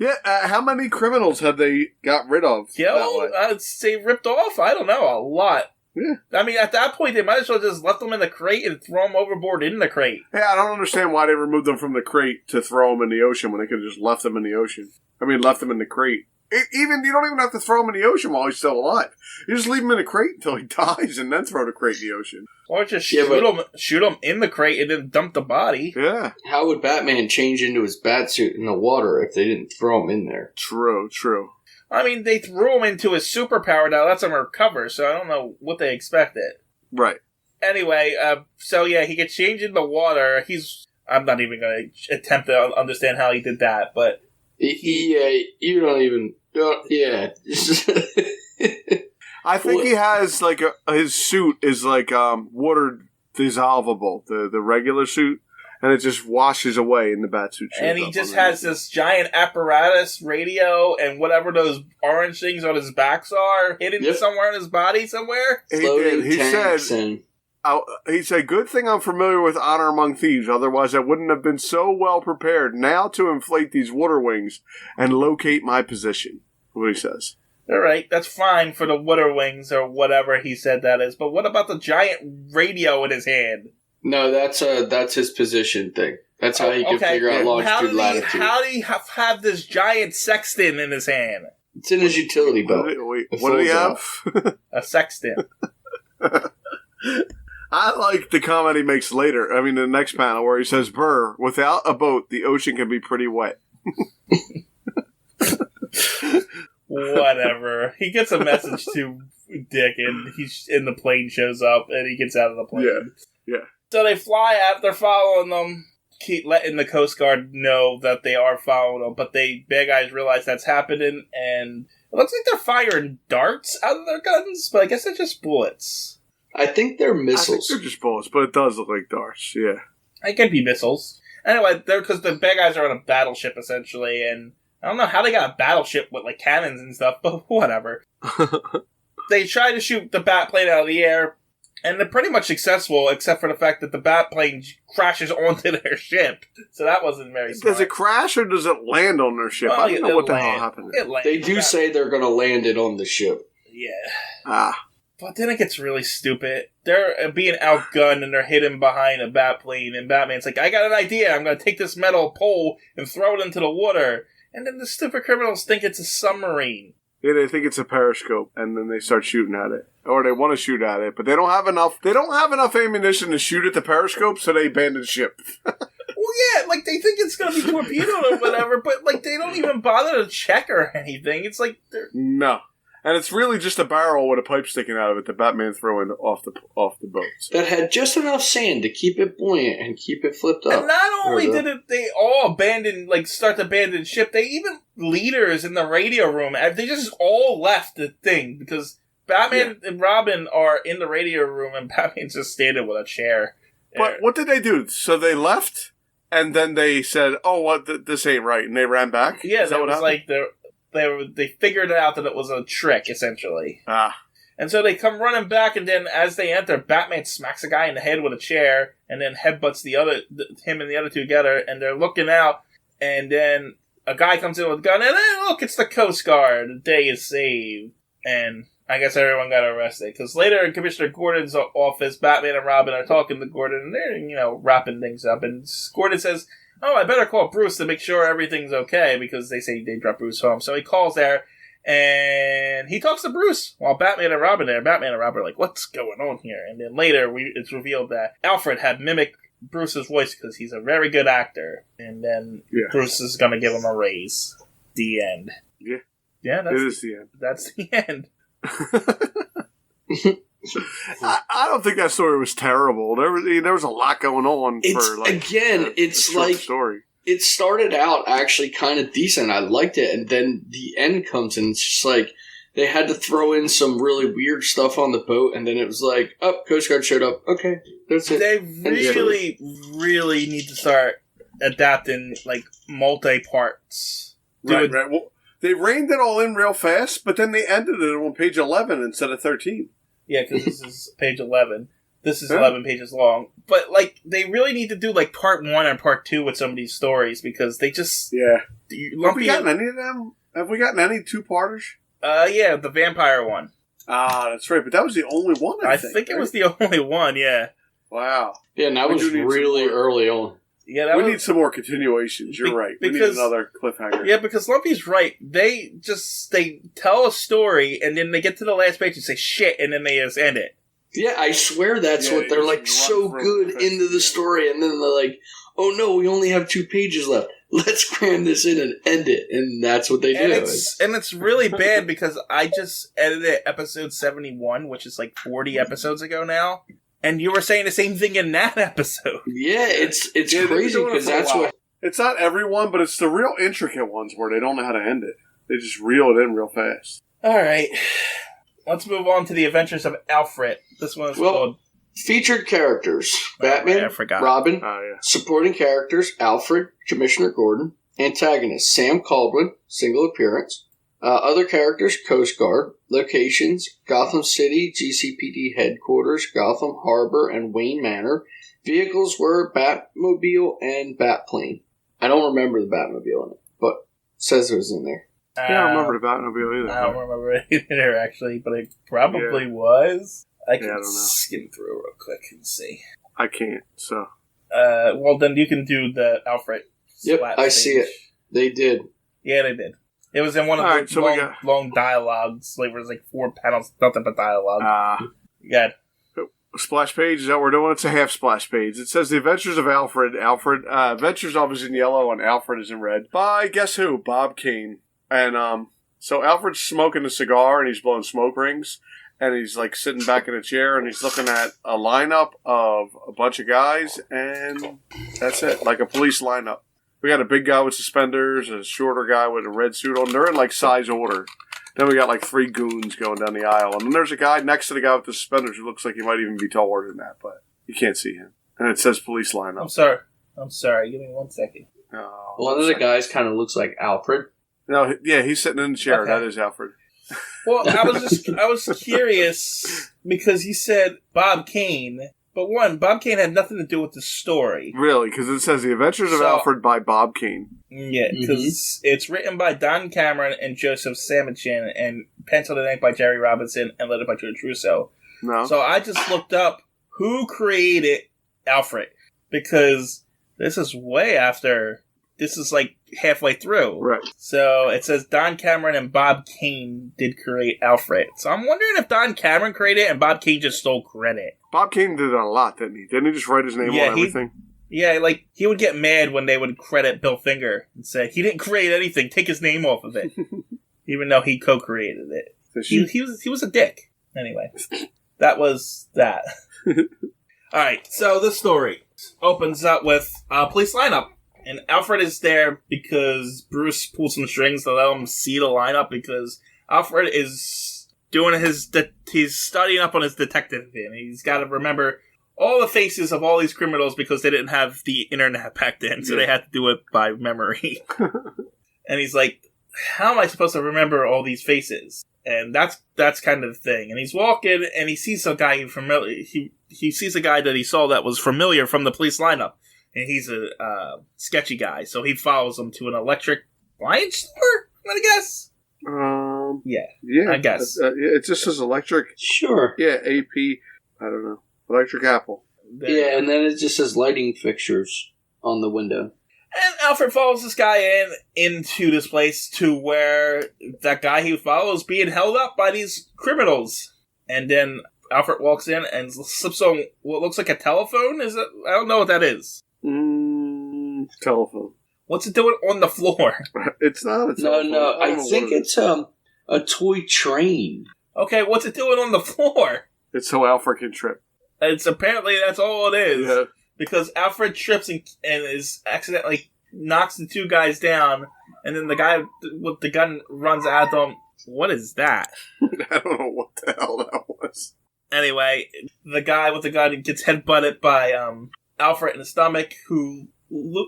B: Yeah, how many criminals have they got rid of?
A: I'd say ripped off? I don't know, a lot.
B: Yeah.
A: I mean, at that point, they might as well just left them in the crate and throw them overboard in the crate.
B: Yeah, I don't understand why they removed them from the crate to throw them in the ocean when they could have just left them in the ocean. I mean, left them in the crate. You don't even have to throw him in the ocean while he's still alive. You just leave him in a crate until he dies and then throw the crate in the ocean.
A: Or just shoot him in the crate and then dump the body.
B: Yeah.
C: How would Batman change into his batsuit in the water if they didn't throw him in there?
B: True.
A: I mean, they threw him into his superpower now. That's him recover, so I don't know what they expected.
B: Right.
A: Anyway, so yeah, he gets changed in the water. I'm not even going to attempt to understand how he did that, but...
C: You don't even... Yeah.
B: I think he has, like, his suit is, like, water dissolvable, the regular suit, and it just washes away in the batsuit.
A: And he just has this giant apparatus, radio, and whatever those orange things on his backs are, hidden somewhere in his body somewhere.
B: He did. He said, good thing I'm familiar with honor among thieves, otherwise I wouldn't have been so well prepared now to inflate these water wings and locate my position. What he says.
A: Alright, that's fine for the water wings or whatever he said that is, but what about the giant radio in his hand?
C: No, that's his position thing. That's how he can figure out longitude, latitude.
A: How do he have this giant sextant in his hand?
C: It's in his utility belt.
B: What do he have?
A: A sextant.
B: I like the comment he makes later. I mean, the next panel where he says, "Burr, without a boat, the ocean can be pretty wet."
A: Whatever. He gets a message to Dick, and the plane shows up, and he gets out of the plane.
B: Yeah.
A: So they fly out. They're following them. Keep letting the Coast Guard know that they are following them, but bad guys realize that's happening, and it looks like they're firing darts out of their guns, but I guess they're just bullets.
C: I think they're missiles.
B: I think they're just bullets, but it does look like darts, yeah.
A: It could be missiles. Anyway, because the bad guys are on a battleship, essentially, and I don't know how they got a battleship with, like, cannons and stuff, but whatever. They try to shoot the bat plane out of the air, and they're pretty much successful, except for the fact that the bat plane crashes onto their ship. So that wasn't very smart.
B: Does it crash or does it land on their ship?
A: Well,
B: I don't know what the hell happened.
C: They do say they're going to land it on the ship.
A: Yeah. But then it gets really stupid. They're being outgunned and they're hidden behind a bat plane, and Batman's like, I got an idea. I'm going to take this metal pole and throw it into the water. And then the stupid criminals think it's a submarine.
B: Yeah, they think it's a periscope, and then they start shooting at it. Or they want to shoot at it, but they don't have enough ammunition to shoot at the periscope, so they abandon ship.
A: Well, yeah, like, they think it's going to be torpedoed or whatever, but, like, they don't even bother to check or anything. It's like they're...
B: No. And it's really just a barrel with a pipe sticking out of it that Batman throwing off the boats.
C: That had just enough sand to keep it buoyant and keep it flipped up.
A: And not only did they all start to abandon ship, they even leaders in the radio room, they just all left the thing because Batman and Robin are in the radio room and Batman's just standing with a chair.
B: But what did they do? So they left and then they said, "Oh, what? This ain't right," and they ran back.
A: Yeah, that was like they figured out that it was a trick, essentially. And so they come running back, and then as they enter, Batman smacks a guy in the head with a chair, and then headbutts him and the other two together, and they're looking out, and then a guy comes in with a gun, and then look, it's the Coast Guard. The day is saved. And I guess everyone got arrested, because later in Commissioner Gordon's office, Batman and Robin are talking to Gordon, and they're, wrapping things up, and Gordon says, "Oh, I better call Bruce to make sure everything's okay," because they say they dropped Bruce home. So he calls there, and he talks to Bruce while Batman and Robin are there. Batman and Robin are like, what's going on here? And then later, it's revealed that Alfred had mimicked Bruce's voice because he's a very good actor. And then Bruce is going to give him a raise. The end.
B: Yeah.
A: Yeah,
B: it is the end.
A: That's the end.
B: I don't think that story was terrible. There was a lot going on
C: it's
B: a
C: like
B: story.
C: It started out actually kind of decent. I liked it, and then the end comes and it's just like they had to throw in some really weird stuff on the boat, and then it was like, oh, Coast Guard showed up. Okay, that's it.
A: They really, really need to start adapting like multi-parts.
B: Right. Well, they reined it all in real fast, but then they ended it on page 11 instead of 13.
A: Yeah, because this is page 11. This is 11 pages long. But, like, they really need to do, like, part 1 and part 2 with some of these stories, because they just...
B: Yeah.
A: Lumpy,
B: have we gotten any of them? Have we gotten any two-parters?
A: Yeah, the vampire one.
B: Ah, that's right, but that was the only one, I think.
A: It was the only one, yeah.
B: Wow.
C: Yeah, and that was really early on.
A: Yeah,
B: we need some more continuations. You're right. We need another cliffhanger.
A: Yeah, because Lumpy's right. They tell a story, and then they get to the last page and say shit, and then they just end it.
C: Yeah, I swear that's what they're like so good into the story, and then they're like, oh no, we only have 2 pages left. Let's cram this in and end it. And that's what they do.
A: And it's really bad because I just edited episode 71, which is like 40 episodes ago now. And you were saying the same thing in that episode.
C: Yeah, it's crazy because that's what...
B: It's not everyone, but it's the real intricate ones where they don't know how to end it. They just reel it in real fast.
A: All right. Let's move on to the Adventures of Alfred. This one is called...
C: Featured characters. Batman, Robin, supporting characters, Alfred, Commissioner Gordon, antagonist, Sam Caldwin, single appearance, other characters, Coast Guard, locations, Gotham City, GCPD headquarters, Gotham Harbor, and Wayne Manor. Vehicles were Batmobile and Batplane. I don't remember the Batmobile in it, but it says it was in there.
B: I don't remember the Batmobile either.
A: I don't remember it either, actually, but it probably was. I can skim through real quick and see.
B: I can't, so.
A: Well, then you can do the Alfred.
C: Yep, I see it. They did.
A: Yeah, they did. It was in one of the long dialogues. Like, there was like 4 panels, nothing but dialogue.
B: Yeah. Splash page, is that what we're doing? It's a half splash page. It says The Adventures of Alfred. Adventures obviously in yellow and Alfred is in red. By guess who? Bob Kane. And so Alfred's smoking a cigar and he's blowing smoke rings. And he's like sitting back in a chair and he's looking at a lineup of a bunch of guys. And that's it. Like a police lineup. We got a big guy with suspenders, a shorter guy with a red suit on. They're in like size order. Then we got like 3 goons going down the aisle. And then there's a guy next to the guy with the suspenders who looks like he might even be taller than that, but you can't see him. And it says police lineup.
A: I'm sorry. Give me 1 second.
B: Oh,
C: One of the guys kind of looks like Alfred.
B: No, yeah, he's sitting in the chair.
A: Okay.
B: That is Alfred.
A: Well, I was curious because you said Bob Kane, but Bob Kane had nothing to do with the story.
B: Really? Because it says The Adventures of Alfred by Bob Kane.
A: Yeah, because it's written by Don Cameron and Joseph Samachin and penciled and inked by Jerry Robinson and lettered by George Russo.
B: No.
A: So I just looked up who created Alfred because this is way after. This is like halfway through.
B: Right.
A: So it says Don Cameron and Bob Kane did create Alfred. So I'm wondering if Don Cameron created it and Bob Kane just stole credit.
B: Bob Kane did it a lot, didn't he? Didn't he just write his name on everything?
A: Yeah, like he would get mad when they would credit Bill Finger and say, he didn't create anything, take his name off of it. Even though he co-created it. He was a dick. Anyway, that was that. Alright, so the story opens up with a police lineup. And Alfred is there because Bruce pulled some strings to let him see the lineup because Alfred is doing he's studying up on his detective and he's got to remember all the faces of all these criminals because they didn't have the internet back then, so they had to do it by memory. And he's like, how am I supposed to remember all these faces? And that's kind of the thing. And he's walking and he sees a guy he sees a guy that he saw that was familiar from the police lineup. And he's a sketchy guy, so he follows him to an electric appliance store, I'm gonna guess? Yeah, I guess.
B: It just says electric.
C: Sure.
B: Yeah, AP. I don't know. Electric Apple.
C: Yeah, and then it just says lighting fixtures on the window.
A: And Alfred follows this guy into this place to where that guy he follows being held up by these criminals. And then Alfred walks in and slips on what looks like a telephone. Is it? I don't know what that is.
B: Telephone.
A: What's it doing on the floor?
B: It's not a telephone.
C: No, I think it's a toy train.
A: Okay, what's it doing on the floor?
B: It's so Alfred can trip.
A: It's apparently that's all it is.
B: Yeah.
A: Because Alfred trips and is accidentally knocks the 2 guys down, and then the guy with the gun runs at them. What is that?
B: I don't know what the hell that was.
A: Anyway, the guy with the gun gets headbutted by Alfred in the stomach, who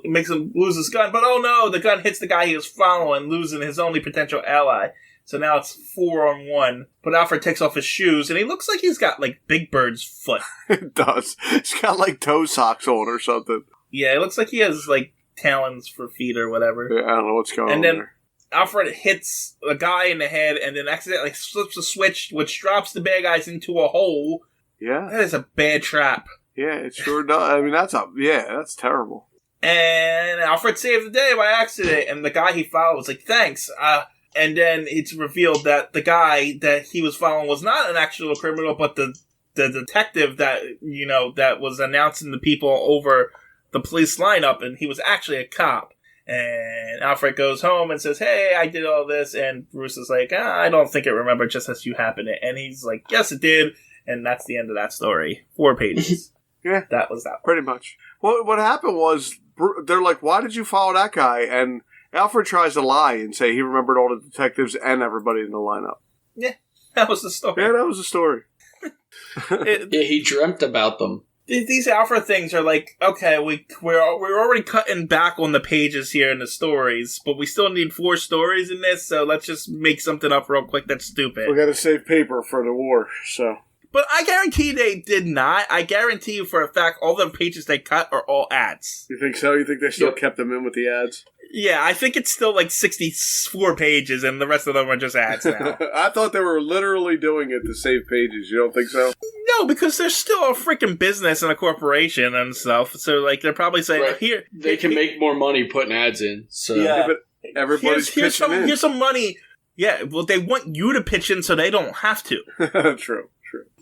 A: makes him lose his gun. But oh no, the gun hits the guy he was following, losing his only potential ally. So now it's 4-on-1. But Alfred takes off his shoes, and he looks like he's got, like, Big Bird's foot.
B: It does. He's got, like, toe socks on or something.
A: Yeah, it looks like he has, like, talons for feet or whatever.
B: Yeah, I don't know what's going on
A: And then
B: there.
A: Alfred hits a guy in the head and then accidentally flips a switch, which drops the bad guys into a hole.
B: Yeah.
A: That is a bad trap.
B: Yeah, it sure does. I mean, that's terrible.
A: And Alfred saved the day by accident, and the guy he followed was like, thanks. And then it's revealed that the guy that he was following was not an actual criminal, but the detective that, that was announcing the people over the police lineup, and he was actually a cop. And Alfred goes home and says, hey, I did all this, and Bruce is like, I don't think it remembered just as you happened it. And he's like, yes, it did. And that's the end of that story. 4 pages.
B: Yeah.
A: That was that.
B: Pretty much. Well, what happened was, they're like, why did you follow that guy? And Alfred tries to lie and say he remembered all the detectives and everybody in the lineup.
A: Yeah, that was the story.
B: Yeah, that was the story.
C: Yeah, he dreamt about them.
A: These Alfred things are like, okay, we're already cutting back on the pages here in the stories, but we still need 4 stories in this, so let's just make something up real quick that's stupid.
B: We gotta save paper for the war, so...
A: But I guarantee they did not. I guarantee you for a fact all the pages they cut are all ads.
B: You think so? You think they still kept them in with the ads?
A: Yeah, I think it's still like 64 pages and the rest of them are just ads now.
B: I thought they were literally doing it to save pages. You don't think so?
A: No, because there's still a freaking business and a corporation and stuff. So, like, they're probably saying,
C: right.
A: Here...
C: They can make more money putting ads in. So.
A: Yeah,
B: but everybody's pitching
A: here's some money. Yeah, well, they want you to pitch in so they don't have to.
B: True.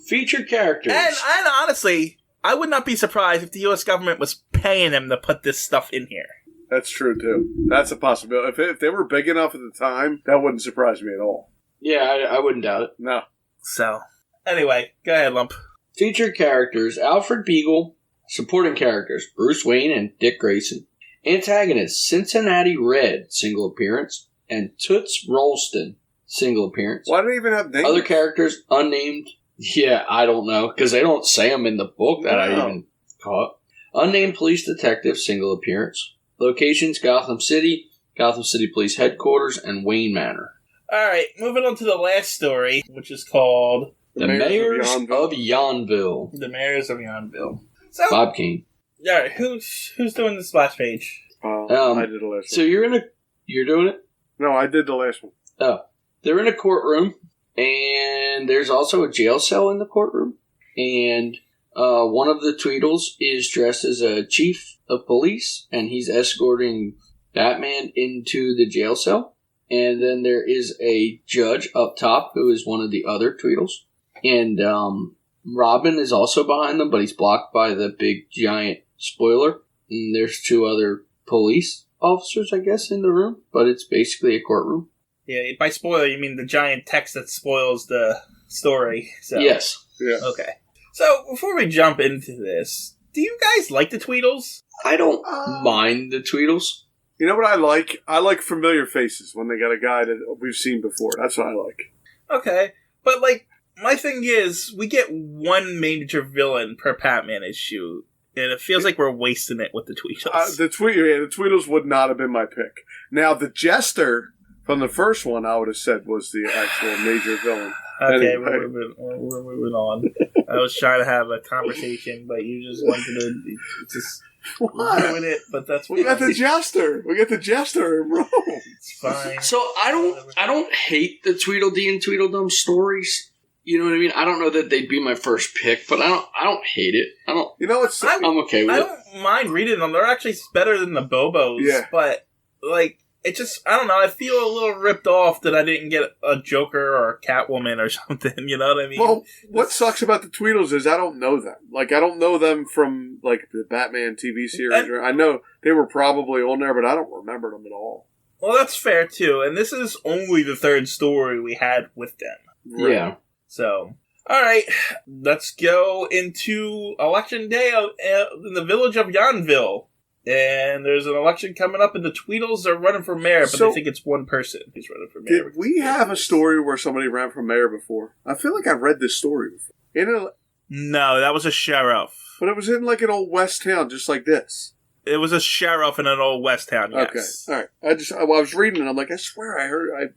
C: Featured characters.
A: And honestly, I would not be surprised if the U.S. government was paying them to put this stuff in here.
B: That's true, too. That's a possibility. If they were big enough at the time, that wouldn't surprise me at all.
C: Yeah, I wouldn't doubt it.
B: No.
A: So, anyway, go ahead, Lump.
C: Featured characters, Alfred Beagle. Supporting characters, Bruce Wayne and Dick Grayson. Antagonist, Cincinnati Red, single appearance. And Toots Rolston, single appearance.
B: Why do they even have names?
C: Other characters, unnamed. Yeah, I don't know, because they don't say them in the book that I even caught. Unnamed police detective, single appearance. Locations, Gotham City Police Headquarters, and Wayne Manor.
A: Alright, moving on to the last story, which is called
C: The Mayors of Yonville.
A: The Mayors of Yonville. So,
C: Bob Kane.
A: Alright, who's doing the splash page?
B: I did the last one.
C: So you're doing it?
B: No, I did the last one.
C: Oh. They're in a courtroom, and there's also a jail cell in the courtroom. And one of the Tweedles is dressed as a chief of police, and he's escorting Batman into the jail cell. And then there is a judge up top who is one of the other Tweedles. And Robin is also behind them, but he's blocked by the big giant spoiler. And there's two other police officers, I guess, in the room, but it's basically a courtroom.
A: Yeah, by spoiler, you mean the giant text that spoils the story. So.
C: Yes.
B: Yeah.
A: Okay. So, before we jump into this, do you guys like the Tweedles?
C: I don't mind the Tweedles.
B: You know what I like? I like familiar faces when they got a guy that we've seen before. That's what I like.
A: Okay. But, like, my thing is, we get one major villain per Batman issue, and it feels like we're wasting it with the Tweedles.
B: The Tweedles would not have been my pick. Now, the Jester from the first one, I would have said was the actual major villain.
A: Okay,
B: anyway.
A: we're moving on. I was trying to have a conversation, but you just wanted to just ruin it. But that's
B: we got the Jester. We got the Jester in Rome.
A: It's fine.
C: So I don't hate the Tweedledee and Tweedledum stories. You know what I mean? I don't know that they'd be my first pick, but I don't hate it. I don't.
B: You know, it's
C: I'm okay with it.
A: I don't mind reading them. They're actually better than the Bobos.
B: Yeah.
A: But like, it just, I don't know. I feel a little ripped off that I didn't get a Joker or a Catwoman or something. You know what I mean?
B: Well, what sucks about the Tweedles is I don't know them. Like, I don't know them from like the Batman TV series. I know they were probably on there, but I don't remember them at all.
A: Well, that's fair too. And this is only the third story we had with them.
B: Right.
C: Yeah.
A: So, alright, let's go into Election Day in the village of Yonville. And there's an election coming up, and the Tweedles are running for mayor, but they think it's one person who's running for mayor.
B: Did we have a story where somebody ran for mayor before? I feel like I've read this story before.
A: No, that was a sheriff.
B: But it was in like an old West town, just like this.
A: It was a sheriff in an old West town, yes.
B: Okay, all right. I was reading it, I'm like, I swear I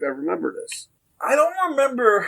B: remember this.
A: I don't remember...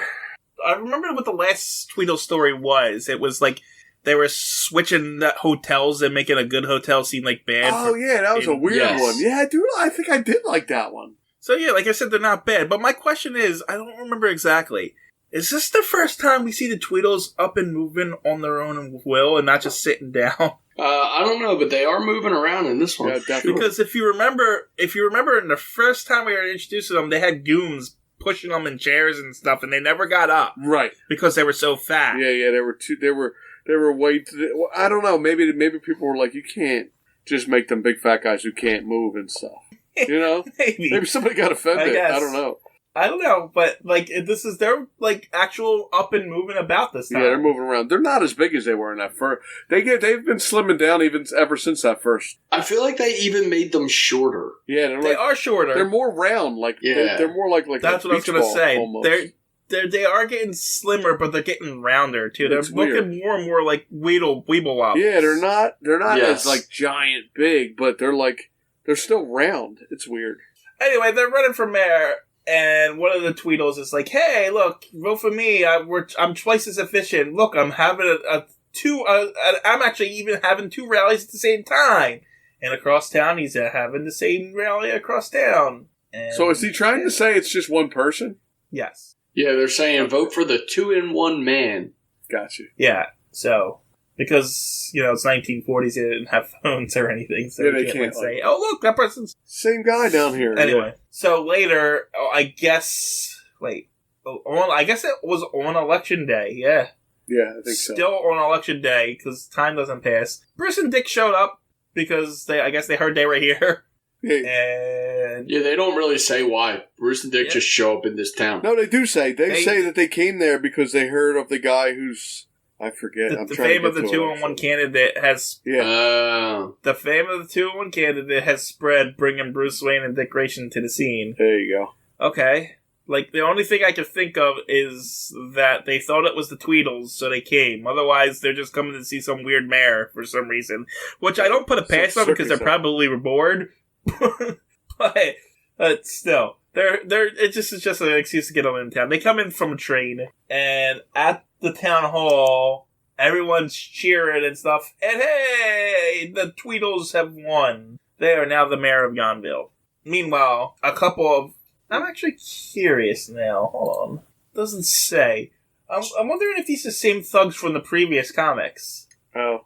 A: I remember what the last Tweedle story was. It was like they were switching the hotels and making a good hotel seem like bad.
B: Oh, yeah, that was a weird one. Yeah, I think I did like that one.
A: So, yeah, like I said, they're not bad. But my question is, I don't remember exactly. Is this the first time we see the Tweedles up and moving on their own will and not just sitting down?
C: I don't know, but they are moving around in this one.
B: Yeah, definitely.
A: Because if you remember in the first time we were introduced to them, they had goons pushing them in chairs and stuff, and they never got up.
B: Right.
A: Because they were so fat.
B: Yeah, they were way too, I don't know, maybe people were like, you can't just make them big fat guys who can't move and stuff. You know? Maybe somebody got offended. I don't know. But like they're like actual up and moving about this time.
A: Yeah,
B: they're moving around. They're not as big as they were in that first. They've been slimming down ever since that first.
C: I feel like they even made them shorter.
B: Yeah,
A: they are shorter.
B: They're more round. Like they're more like
A: that's what I was going to say.
B: Almost.
A: They are getting slimmer, but they're getting rounder too. They're looking more and more like Weeble Wobbles.
B: Yeah, they're not as like giant big, but they're still round. It's weird.
A: Anyway, they're running for mayor. And one of the Tweedles is like, "Hey, look, vote for me. I'm twice as efficient. Look, I'm having I'm actually even having two rallies at the same time." And across town, he's having the same rally across town. And
B: so is he trying to say it's just one person?
A: Yes.
C: Yeah, they're saying vote for the 2-in-1 man.
B: Gotcha.
A: Yeah. So because it's 1940s, they didn't have phones or anything, so they can't say, "Oh, look, that person's
B: same guy down here."
A: Anyway, so later, I guess it was on election day. Yeah.
B: Yeah, I think so.
A: Still on election day, because time doesn't pass. Bruce and Dick showed up because I guess they heard they were here. And
C: yeah, they don't really say why. Bruce and Dick just show up in this town.
B: No, they do say. They say that they came there because they heard of the guy who's... I forget.
A: The fame of the 2-on-1 candidate has...
B: Yeah.
A: The fame of the 2-on-1 candidate has spread, bringing Bruce Wayne and Dick Grayson to the scene.
B: There you go.
A: Okay. Like, the only thing I could think of is that they thought it was the Tweedles, so they came. Otherwise, they're just coming to see some weird mayor for some reason. Which I don't put it past them because they're probably bored. but still, it's just an excuse to get them in town. They come in from a train, and at the town hall, everyone's cheering and stuff. And hey, the Tweedles have won. They are now the mayor of Yonville. Meanwhile, a couple of... I'm actually curious now. Hold on. Doesn't say. I'm wondering if these are the same thugs from the previous comics.
B: Oh.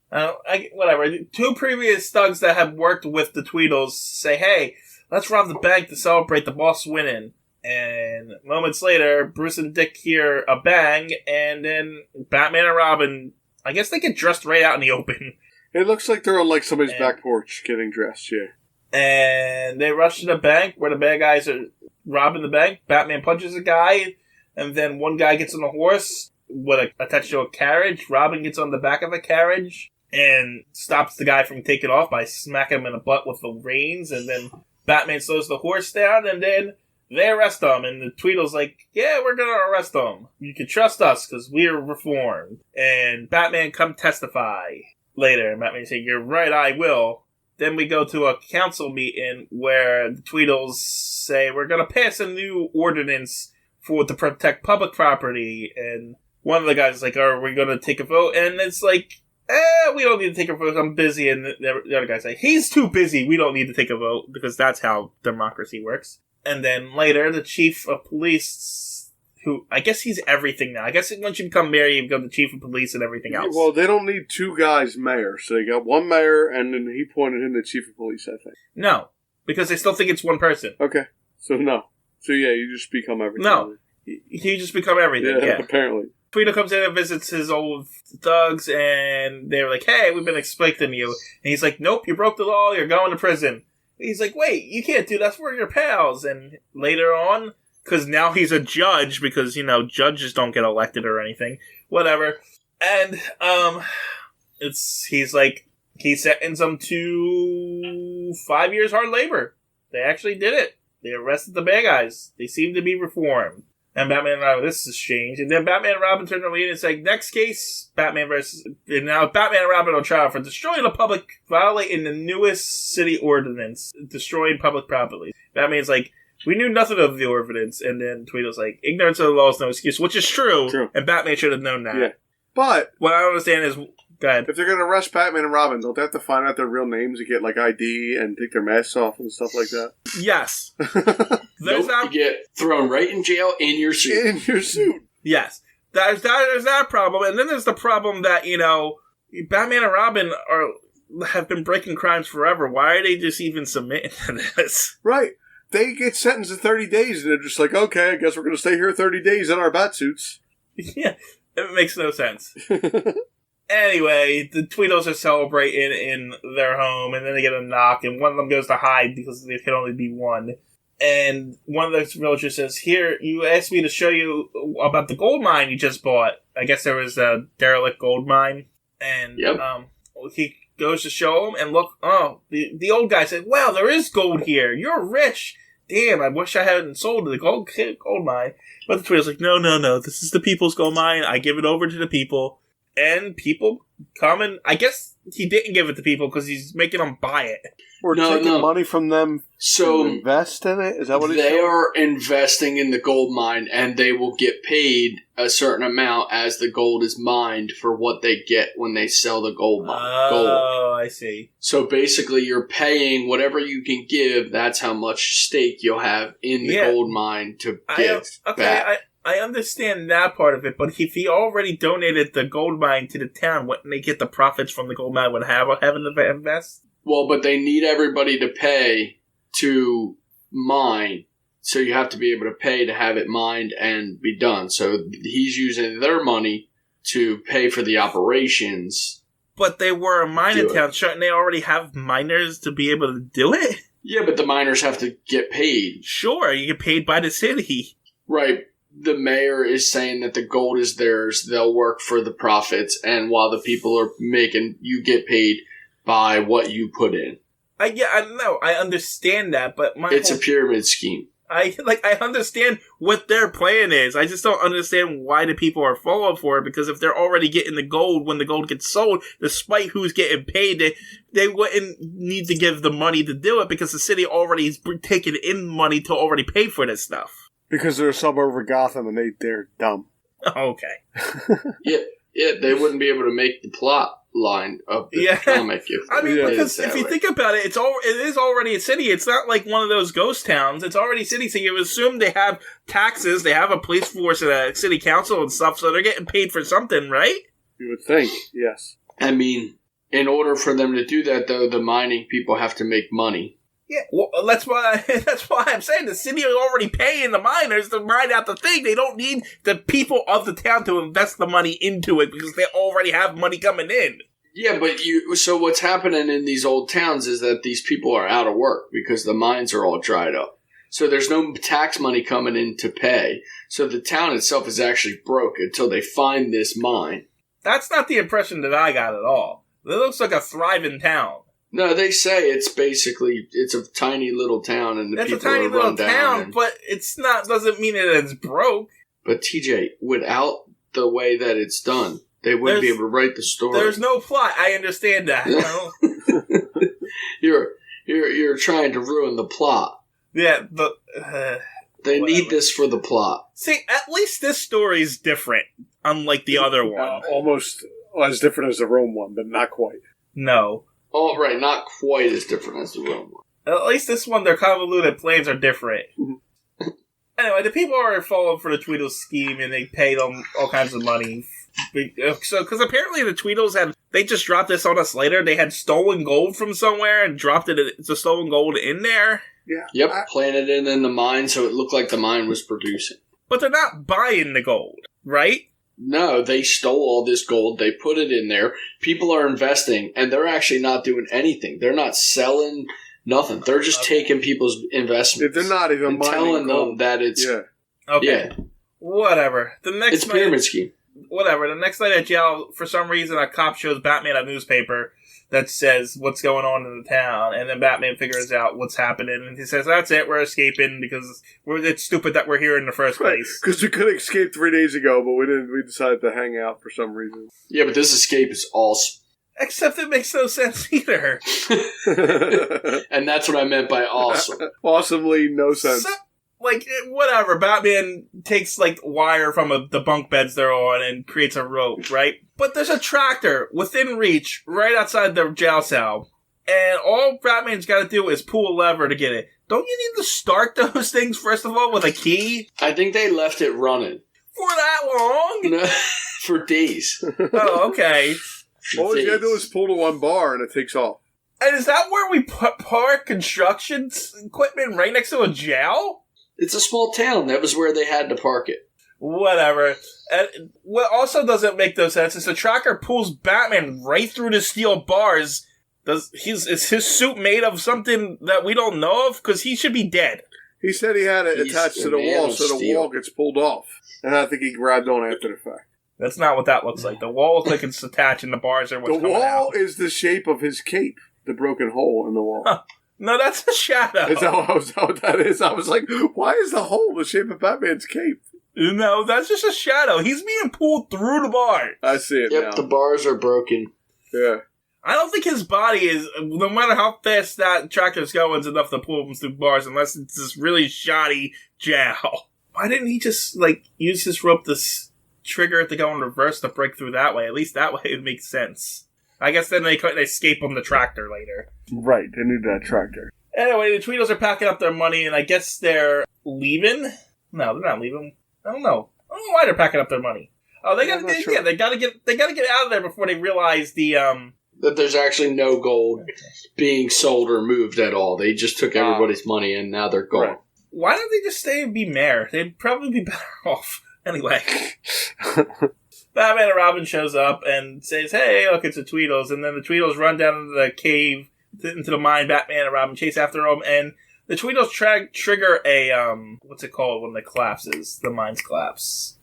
A: Whatever. 2 previous thugs that have worked with the Tweedles say, hey, let's rob the bank to celebrate the boss winning. And moments later, Bruce and Dick hear a bang, and then Batman and Robin, I guess they get dressed right out in the open.
B: It looks like they're on somebody's back porch getting dressed, yeah.
A: And they rush to the bank where the bad guys are robbing the bank. Batman punches a guy, and then one guy gets on a horse attached to a carriage. Robin gets on the back of a carriage and stops the guy from taking off by smacking him in the butt with the reins. And then Batman slows the horse down, and then they arrest him. And the Tweedle's like, yeah, we're going to arrest him. You can trust us because we're reformed. And Batman come testify later. And Batman say, you're right, I will. Then we go to a council meeting where the Tweedles say, we're going to pass a new ordinance to protect public property. And one of the guys is like, are we going to take a vote? And it's like, we don't need to take a vote. I'm busy. And the other guy's like, he's too busy. We don't need to take a vote because that's how democracy works. And then later, the chief of police, who I guess he's everything now. I guess once you become mayor, you become the chief of police and everything else.
B: Well, they don't need 2 guys mayor. So they got one mayor, and then he appointed him the chief of police, I think.
A: No, because they still think it's one person.
B: Okay. So no. So yeah, you just become everything.
A: No. You just become everything, yeah.
B: Apparently.
A: Tweedle comes in and visits his old thugs, and they're like, hey, we've been exploiting you. And he's like, nope, you broke the law, you're going to prison. He's like, wait, you can't do that, we're your pals. And later on, because now he's a judge, because, judges don't get elected or anything. Whatever. And, he sentenced them to 5 years hard labor. They actually did it. They arrested the bad guys. They seem to be reformed. And Batman and Robin, this is strange. And then Batman and Robin turn to me and it's like, next case, and now Batman and Robin on trial for destroying the public, violating the newest city ordinance, destroying public property. Batman's like, we knew nothing of the ordinance. And then Tweedle's like, ignorance of the law is no excuse, which is true. And Batman should have known that. Yeah.
B: But
A: what I don't understand is, go ahead.
B: If they're going to arrest Batman and Robin, don't they have to find out their real names and get, ID and take their masks off and stuff like that?
A: Yes.
C: You get thrown right in jail in your suit.
B: In your suit.
A: Yes. There's that problem. And then there's the problem that, Batman and Robin have been breaking crimes forever. Why are they just even submitting to this?
B: Right. They get sentenced to 30 days, and they're just like, okay, I guess we're going to stay here 30 days in our bat suits.
A: Yeah. It makes no sense. Anyway, the Tweedles are celebrating in their home, and then they get a knock, and one of them goes to hide because there can only be one. And one of the villagers says, here, you asked me to show you about the gold mine you just bought. I guess there was a derelict gold mine. And he goes to show him, and look, the old guy said, wow, there is gold here. You're rich. Damn, I wish I hadn't sold the gold mine. But the Tweedle's like, no, this is the people's gold mine. I give it over to the people. And people come and... I guess he didn't give it to people because he's making them buy it.
B: Or taking money from them to invest in it? Is that what
C: they are investing in the gold mine, and they will get paid a certain amount as the gold is mined for what they get when they sell the gold mine.
A: Oh, I see.
C: So basically, you're paying whatever you can give. That's how much stake you'll have in the gold mine to give back.
A: I understand that part of it, but if he already donated the gold mine to the town, wouldn't they get the profits from the gold mine would having to invest?
C: Well, but they need everybody to pay to mine. So you have to be able to pay to have it mined and be done. So he's using their money to pay for the operations.
A: But they were a mining town. Shouldn't they already have miners to be able to do it?
C: Yeah, but the miners have to get paid.
A: Sure, you get paid by the city.
C: Right. The mayor is saying that the gold is theirs. They'll work for the profits. And while the people are making, you get paid by what you put in.
A: I know. I understand that, but
C: it's a pyramid scheme.
A: I understand what their plan is. I just don't understand why the people are falling for it, because if they're already getting the gold when the gold gets sold, despite who's getting paid, they wouldn't need to give the money to do it, because the city already is taking in money to already pay for this stuff.
B: Because they're a suburb of Gotham and they're dumb.
A: Okay.
C: Yeah, they wouldn't be able to make the plot line of the comic.
A: Because if you think about it, it is already a city. It's not like one of those ghost towns. It's already a city, so you assume they have taxes, they have a police force and a city council and stuff, so they're getting paid for something, right?
B: You would think, yes.
C: I mean, in order for them to do that, though, the mining people have to make money.
A: Yeah, well, that's why I'm saying the city is already paying the miners to mine out the thing. They don't need the people of the town to invest the money into it because they already have money coming in.
C: Yeah, but so what's happening in these old towns is that these people are out of work because the mines are all dried up. So there's no tax money coming in to pay. So the town itself is actually broke until they find this mine.
A: That's not the impression that I got at all. It looks like a thriving town.
C: No, they say it's a tiny little town and the people are run down. It's a tiny little town,
A: but it's not, doesn't mean that it's broke.
C: But TJ, without the way that it's done, they wouldn't be able to write the story.
A: There's no plot. I understand that.
C: You're trying to ruin the plot.
A: Yeah,
C: they need this for the plot.
A: See, at least this story is different, unlike the other one.
B: Almost as different as the Rome one, but not quite.
A: No.
C: Oh, right, not quite as different as the Rome one.
A: At least this one, their convoluted plans are different. Anyway, the people are falling for the Tweedles scheme, and they pay them all kinds of money. So, because apparently the Tweedles they just dropped this on us later. They had stolen gold from somewhere and dropped the stolen gold in there.
B: Yeah.
C: Yep, planted it in the mine so it looked like the mine was producing.
A: But they're not buying the gold, right?
C: No, they stole all this gold. They put it in there. People are investing, and they're actually not doing anything. They're not selling nothing. They're just taking people's investments.
B: They're not even
C: telling them that it's...
B: Yeah.
A: Okay.
C: Yeah.
A: Whatever.
C: It's a pyramid scheme.
A: Whatever. The next night at jail, for some reason, a cop shows Batman a newspaper that says what's going on in the town, and then Batman figures out what's happening, and he says, that's it, we're escaping, because it's stupid that we're here in the first place.
B: Because we could have escaped 3 days ago, but we didn't. We decided to hang out for some reason.
C: Yeah, but this escape is awesome.
A: Except it makes no sense either.
C: And that's what I meant by awesome.
B: Awesomely no sense.
A: Whatever. Batman takes, wire from the bunk beds they're on and creates a rope, right? But there's a tractor within reach right outside the jail cell. And all Batman's got to do is pull a lever to get it. Don't you need to start those things, first of all, with a key?
C: I think they left it running.
A: For that long?
C: No, for days.
A: Oh, okay.
B: All you gotta do is pull to one bar and it takes off.
A: And is that where we park construction equipment, right next to a jail?
C: It's a small town. That was where they had to park it.
A: Whatever. And what also doesn't make no sense is the tracker pulls Batman right through the steel bars. Is his suit made of something that we don't know of? Because he should be dead.
B: He said he had it attached to the wall, so the wall gets pulled off. And I think he grabbed on after the fact. That's
A: not what that looks like. The wall looks like it's attached and the bars are what's coming out.
B: The wall is the shape of his cape. The broken hole in the wall.
A: Huh. No, that's a shadow.
B: Is that what that is? I was like, why is the hole the shape of Batman's cape?
A: No, that's just a shadow. He's being pulled through the bar.
B: I see it now.
C: Yep, the bars are broken.
B: Yeah.
A: I don't think his body is, no matter how fast that tractor's going, is enough to pull him through bars unless it's this really shoddy jail. Why didn't he just, use his rope to trigger it to go in reverse to break through that way? At least that way it makes sense. I guess then they couldn't escape on the tractor later.
B: Right, they need that tractor.
A: Anyway, the Tweedles are packing up their money, and I guess they're leaving? No, they're not leaving. I don't know why they're packing up their money. Oh, they gotta get out of there before they realize
C: that there's actually no gold being sold or moved at all. They just took everybody's money and now they're gone.
B: Right.
A: why don't they just stay and be mayor? They'd probably be better off. Anyway. Batman and Robin shows up and says, hey, look, it's the Tweedles. And then the Tweedles run down into the cave, into the mine. Batman and Robin chase after them. And the Tweedles trigger a, what's it called when it collapses? The mines collapse.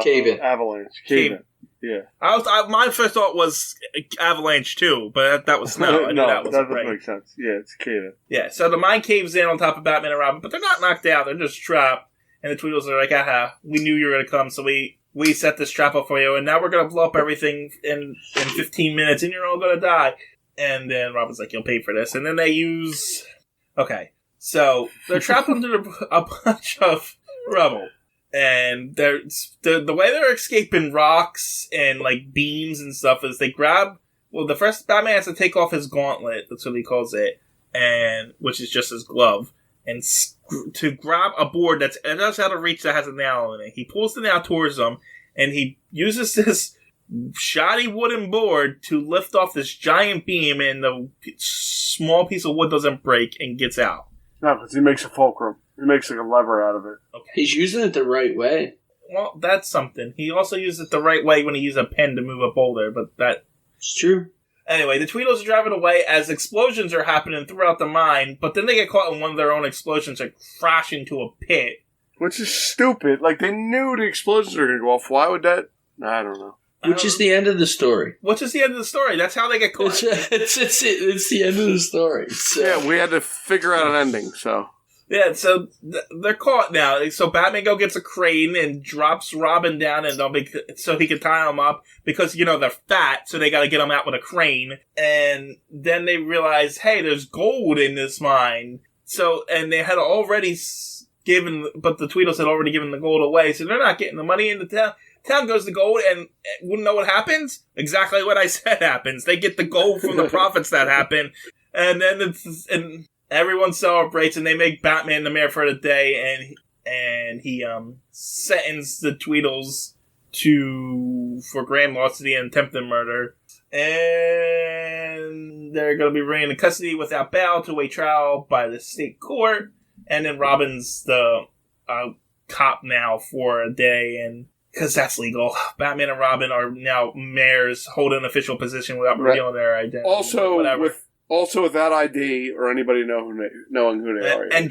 C: Cave-in.
B: Avalanche. Cave-in. Yeah.
A: My first thought was avalanche, too. But that was snow. I knew that
B: doesn't
A: right.
B: make sense. Yeah, it's cave-in.
A: Yeah, so the mine caves in on top of Batman and Robin. But they're not knocked out. They're just trapped. And the Tweedles are like, aha, we knew you were going to come, so we set this trap up for you, and now we're going to blow up everything in 15 minutes, and you're all going to die. And then Robin's like, you'll pay for this. And then they use... Okay, so they're trapped under a bunch of rubble. And the way they're escaping rocks and, like, beams and stuff is they grab... Well, the first Batman has to take off his gauntlet, that's what he calls it, and which is just his glove. And to grab a board that's out of reach that has a nail in it. He pulls the nail towards him, and he uses this shoddy wooden board to lift off this giant beam, and the small piece of wood doesn't break and gets out.
B: No, because he makes a fulcrum. He makes like a lever out of it.
A: Okay.
C: He's using it the right way.
A: Well, that's something. He also uses it the right way when he uses a pen to move a boulder, but that...
C: It's true.
A: Anyway, the Tweedles are driving away as explosions are happening throughout the mine, but then they get caught in one of their own explosions and crash into a pit.
B: Which is stupid. Like, they knew the explosions were going to go off. Why would that... I don't know.
C: Which is the end of the story.
A: Which is the end of the story. That's how they get caught.
C: It's the end of the story. So.
B: Yeah, we had to figure out an ending, so...
A: Yeah, so they're caught now. So Batman gets a crane and drops Robin down, and so he can tie them up because they're fat, so they got to get them out with a crane. And then they realize, hey, there's gold in this mine. So and they had already but the Tweedles had already given the gold away, so they're not getting the money in the town. Town goes to gold, and wouldn't know what happens. Exactly what I said happens. They get the gold from the profits that happen, and then everyone celebrates, and they make Batman the mayor for the day, and he sentenced the Tweedles for grand larceny and attempted murder. And they're going to be bringing in custody without bail to await trial by the state court. And then Robin's the cop now for a day, and because that's legal. Batman and Robin are now mayors, holding an official position without revealing their identity.
B: Also, with that ID or anybody knowing who they are.
A: And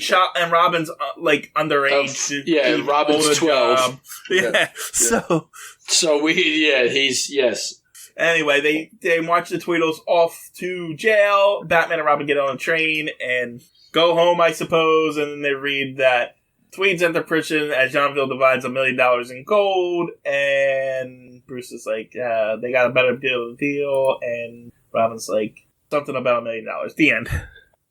A: Robin's like underage.
C: Yeah, Robin's 12.
A: Yeah. So
C: he's yes.
A: Anyway, they march the Tweedles off to jail. Batman and Robin get on a train and go home, I suppose. And then they read that Tweeds enter prison as Johnville divides $1 million in gold. And Bruce is like, they got a better deal. And Robin's like, something about $1 million. The end.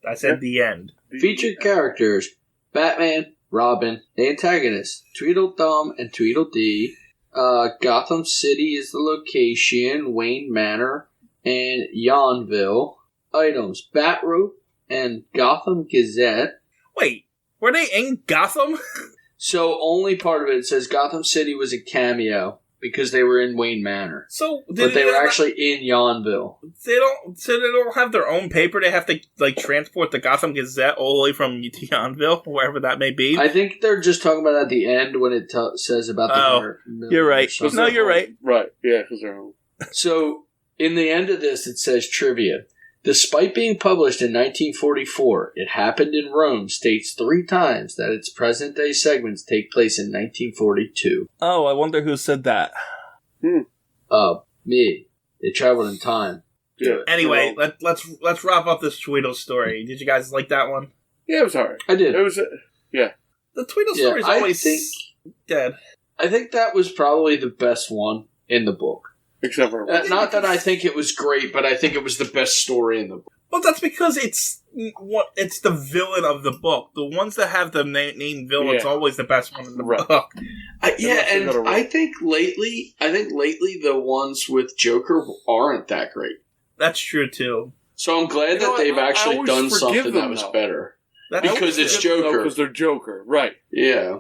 A: I said the end.
C: Featured characters: Batman, Robin, the antagonists, Tweedledum and Tweedledee. Gotham City is the location, Wayne Manor, and Yonville. Items: Batrope and Gotham Gazette.
A: Wait, were they in Gotham?
C: So only part of it says Gotham City was a cameo. Because they were in Wayne Manor. But they were actually in Yonville.
A: They don't have their own paper. They have to transport the Gotham Gazette all the way from Yonville, wherever that may be.
C: I think they're just talking about at the end when it says about the
A: you're right. No, you're right.
B: Right, yeah, because they're home.
C: So, in the end of this, it says trivia. Despite being published in 1944, It Happened in Rome states 3 times that its present-day segments take place in 1942.
A: Oh, I wonder who said that.
C: Me. They traveled in time.
B: Yeah.
A: Anyway, let's wrap up this Tweedle story. Did you guys like that one?
B: Yeah, it was alright.
C: I did.
B: It was, yeah.
A: The Tweedle story is always dead.
C: I think that was probably the best one in the book.
B: Except for
C: not that I think it was great, but I think it was the best story in the book.
A: Well, that's because it's the villain of the book. The ones that have the name villain's always the best one in the book.
C: I think lately the ones with Joker aren't that great.
A: That's true too.
C: So I'm glad that they've actually done something that was better. Because it's Joker.
B: Because they're Joker, right?
C: Yeah.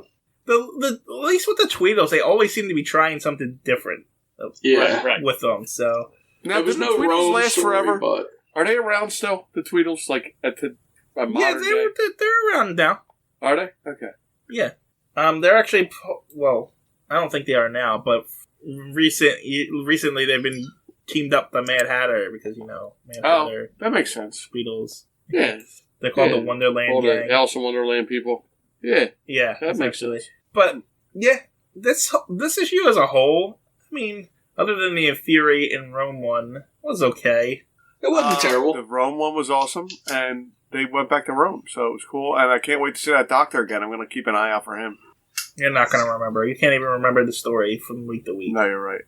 A: At least with the Tweedles, they always seem to be trying something different.
C: Yeah,
A: right. With them. So
B: now, did the Tweedles last forever? But are they around still? The Tweedles, they're
A: around now.
B: Are they? Okay.
A: Yeah. They're actually, well, I don't think they are now, but recently they've been teamed up the Mad Hatter because, Mad Hatter,
B: that makes sense.
A: Tweedles.
B: Yeah.
A: They're called the Wonderland
B: All
A: Gang.
B: the Alice in Wonderland people. Yeah.
A: Yeah,
B: that makes sense.
A: But, yeah, this issue as a whole, I mean, other than the infuriating Rome one, was okay.
C: It wasn't terrible.
B: The Rome one was awesome, and they went back to Rome, so it was cool. And I can't wait to see that doctor again. I'm going to keep an eye out for him.
A: You're not going to remember. You can't even remember the story from week to week.
B: No, you're right.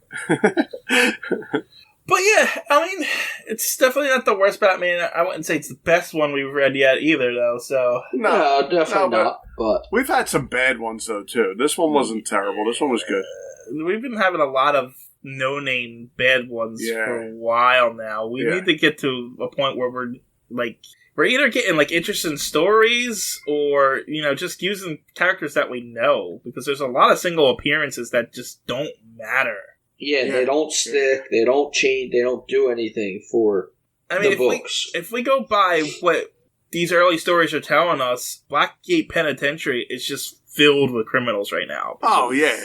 A: But yeah, I mean, it's definitely not the worst Batman. I wouldn't say it's the best one we've read yet either, though. So
C: No, definitely not. But
B: we've had some bad ones, though, too. This one wasn't terrible. This one was good.
A: We've been having a lot of no-name bad ones for a while now. We need to get to a point where we're either getting interesting stories or just using characters that we know, because there's a lot of single appearances that just don't matter.
C: Yeah, they don't stick, they don't change, they don't do anything for the books.
A: If we go by what these early stories are telling us, Blackgate Penitentiary is just filled with criminals right now.
B: Oh, yeah.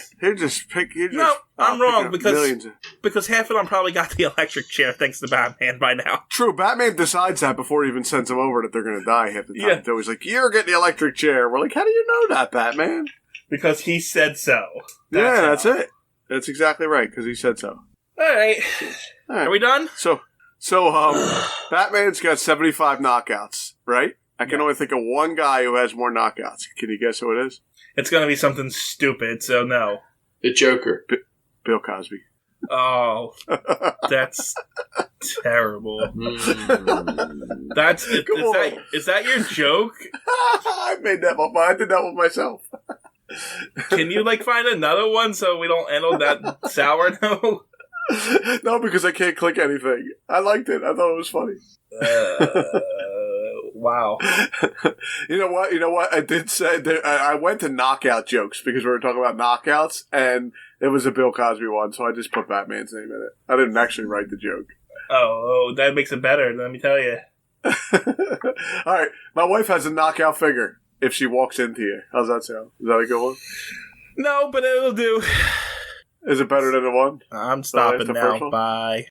A: I'm wrong, because half of them probably got the electric chair thanks to Batman by now.
B: True, Batman decides that before he even sends them over that they're going to die half the time. Yeah. So he's like, you're getting the electric chair. We're like, how do you know that, Batman?
A: Because he said so.
B: That's it. That's exactly right, because he said so.
A: All right. Are we done?
B: So, Batman's got 75 knockouts, right? I can only think of one guy who has more knockouts. Can you guess who it is?
A: It's going to be something stupid, so no.
C: The Joker.
B: Bill Cosby.
A: Oh, that's terrible. Is that your joke?
B: I made that up. I did that with myself.
A: Can you find another one so we don't end on that sour note?
B: No, because I can't click anything. I liked it. I thought it was funny.
A: Wow.
B: You know what? I did say that I went to knockout jokes because we were talking about knockouts, and it was a Bill Cosby one, so I just put Batman's name in it. I didn't actually write the joke.
A: Oh, that makes it better, let me tell you.
B: All right. My wife has a knockout figure if she walks into you. How's that sound? Is that a good one?
A: No, but it'll do.
B: Is it better than the one?
A: I'm stopping now. Bye.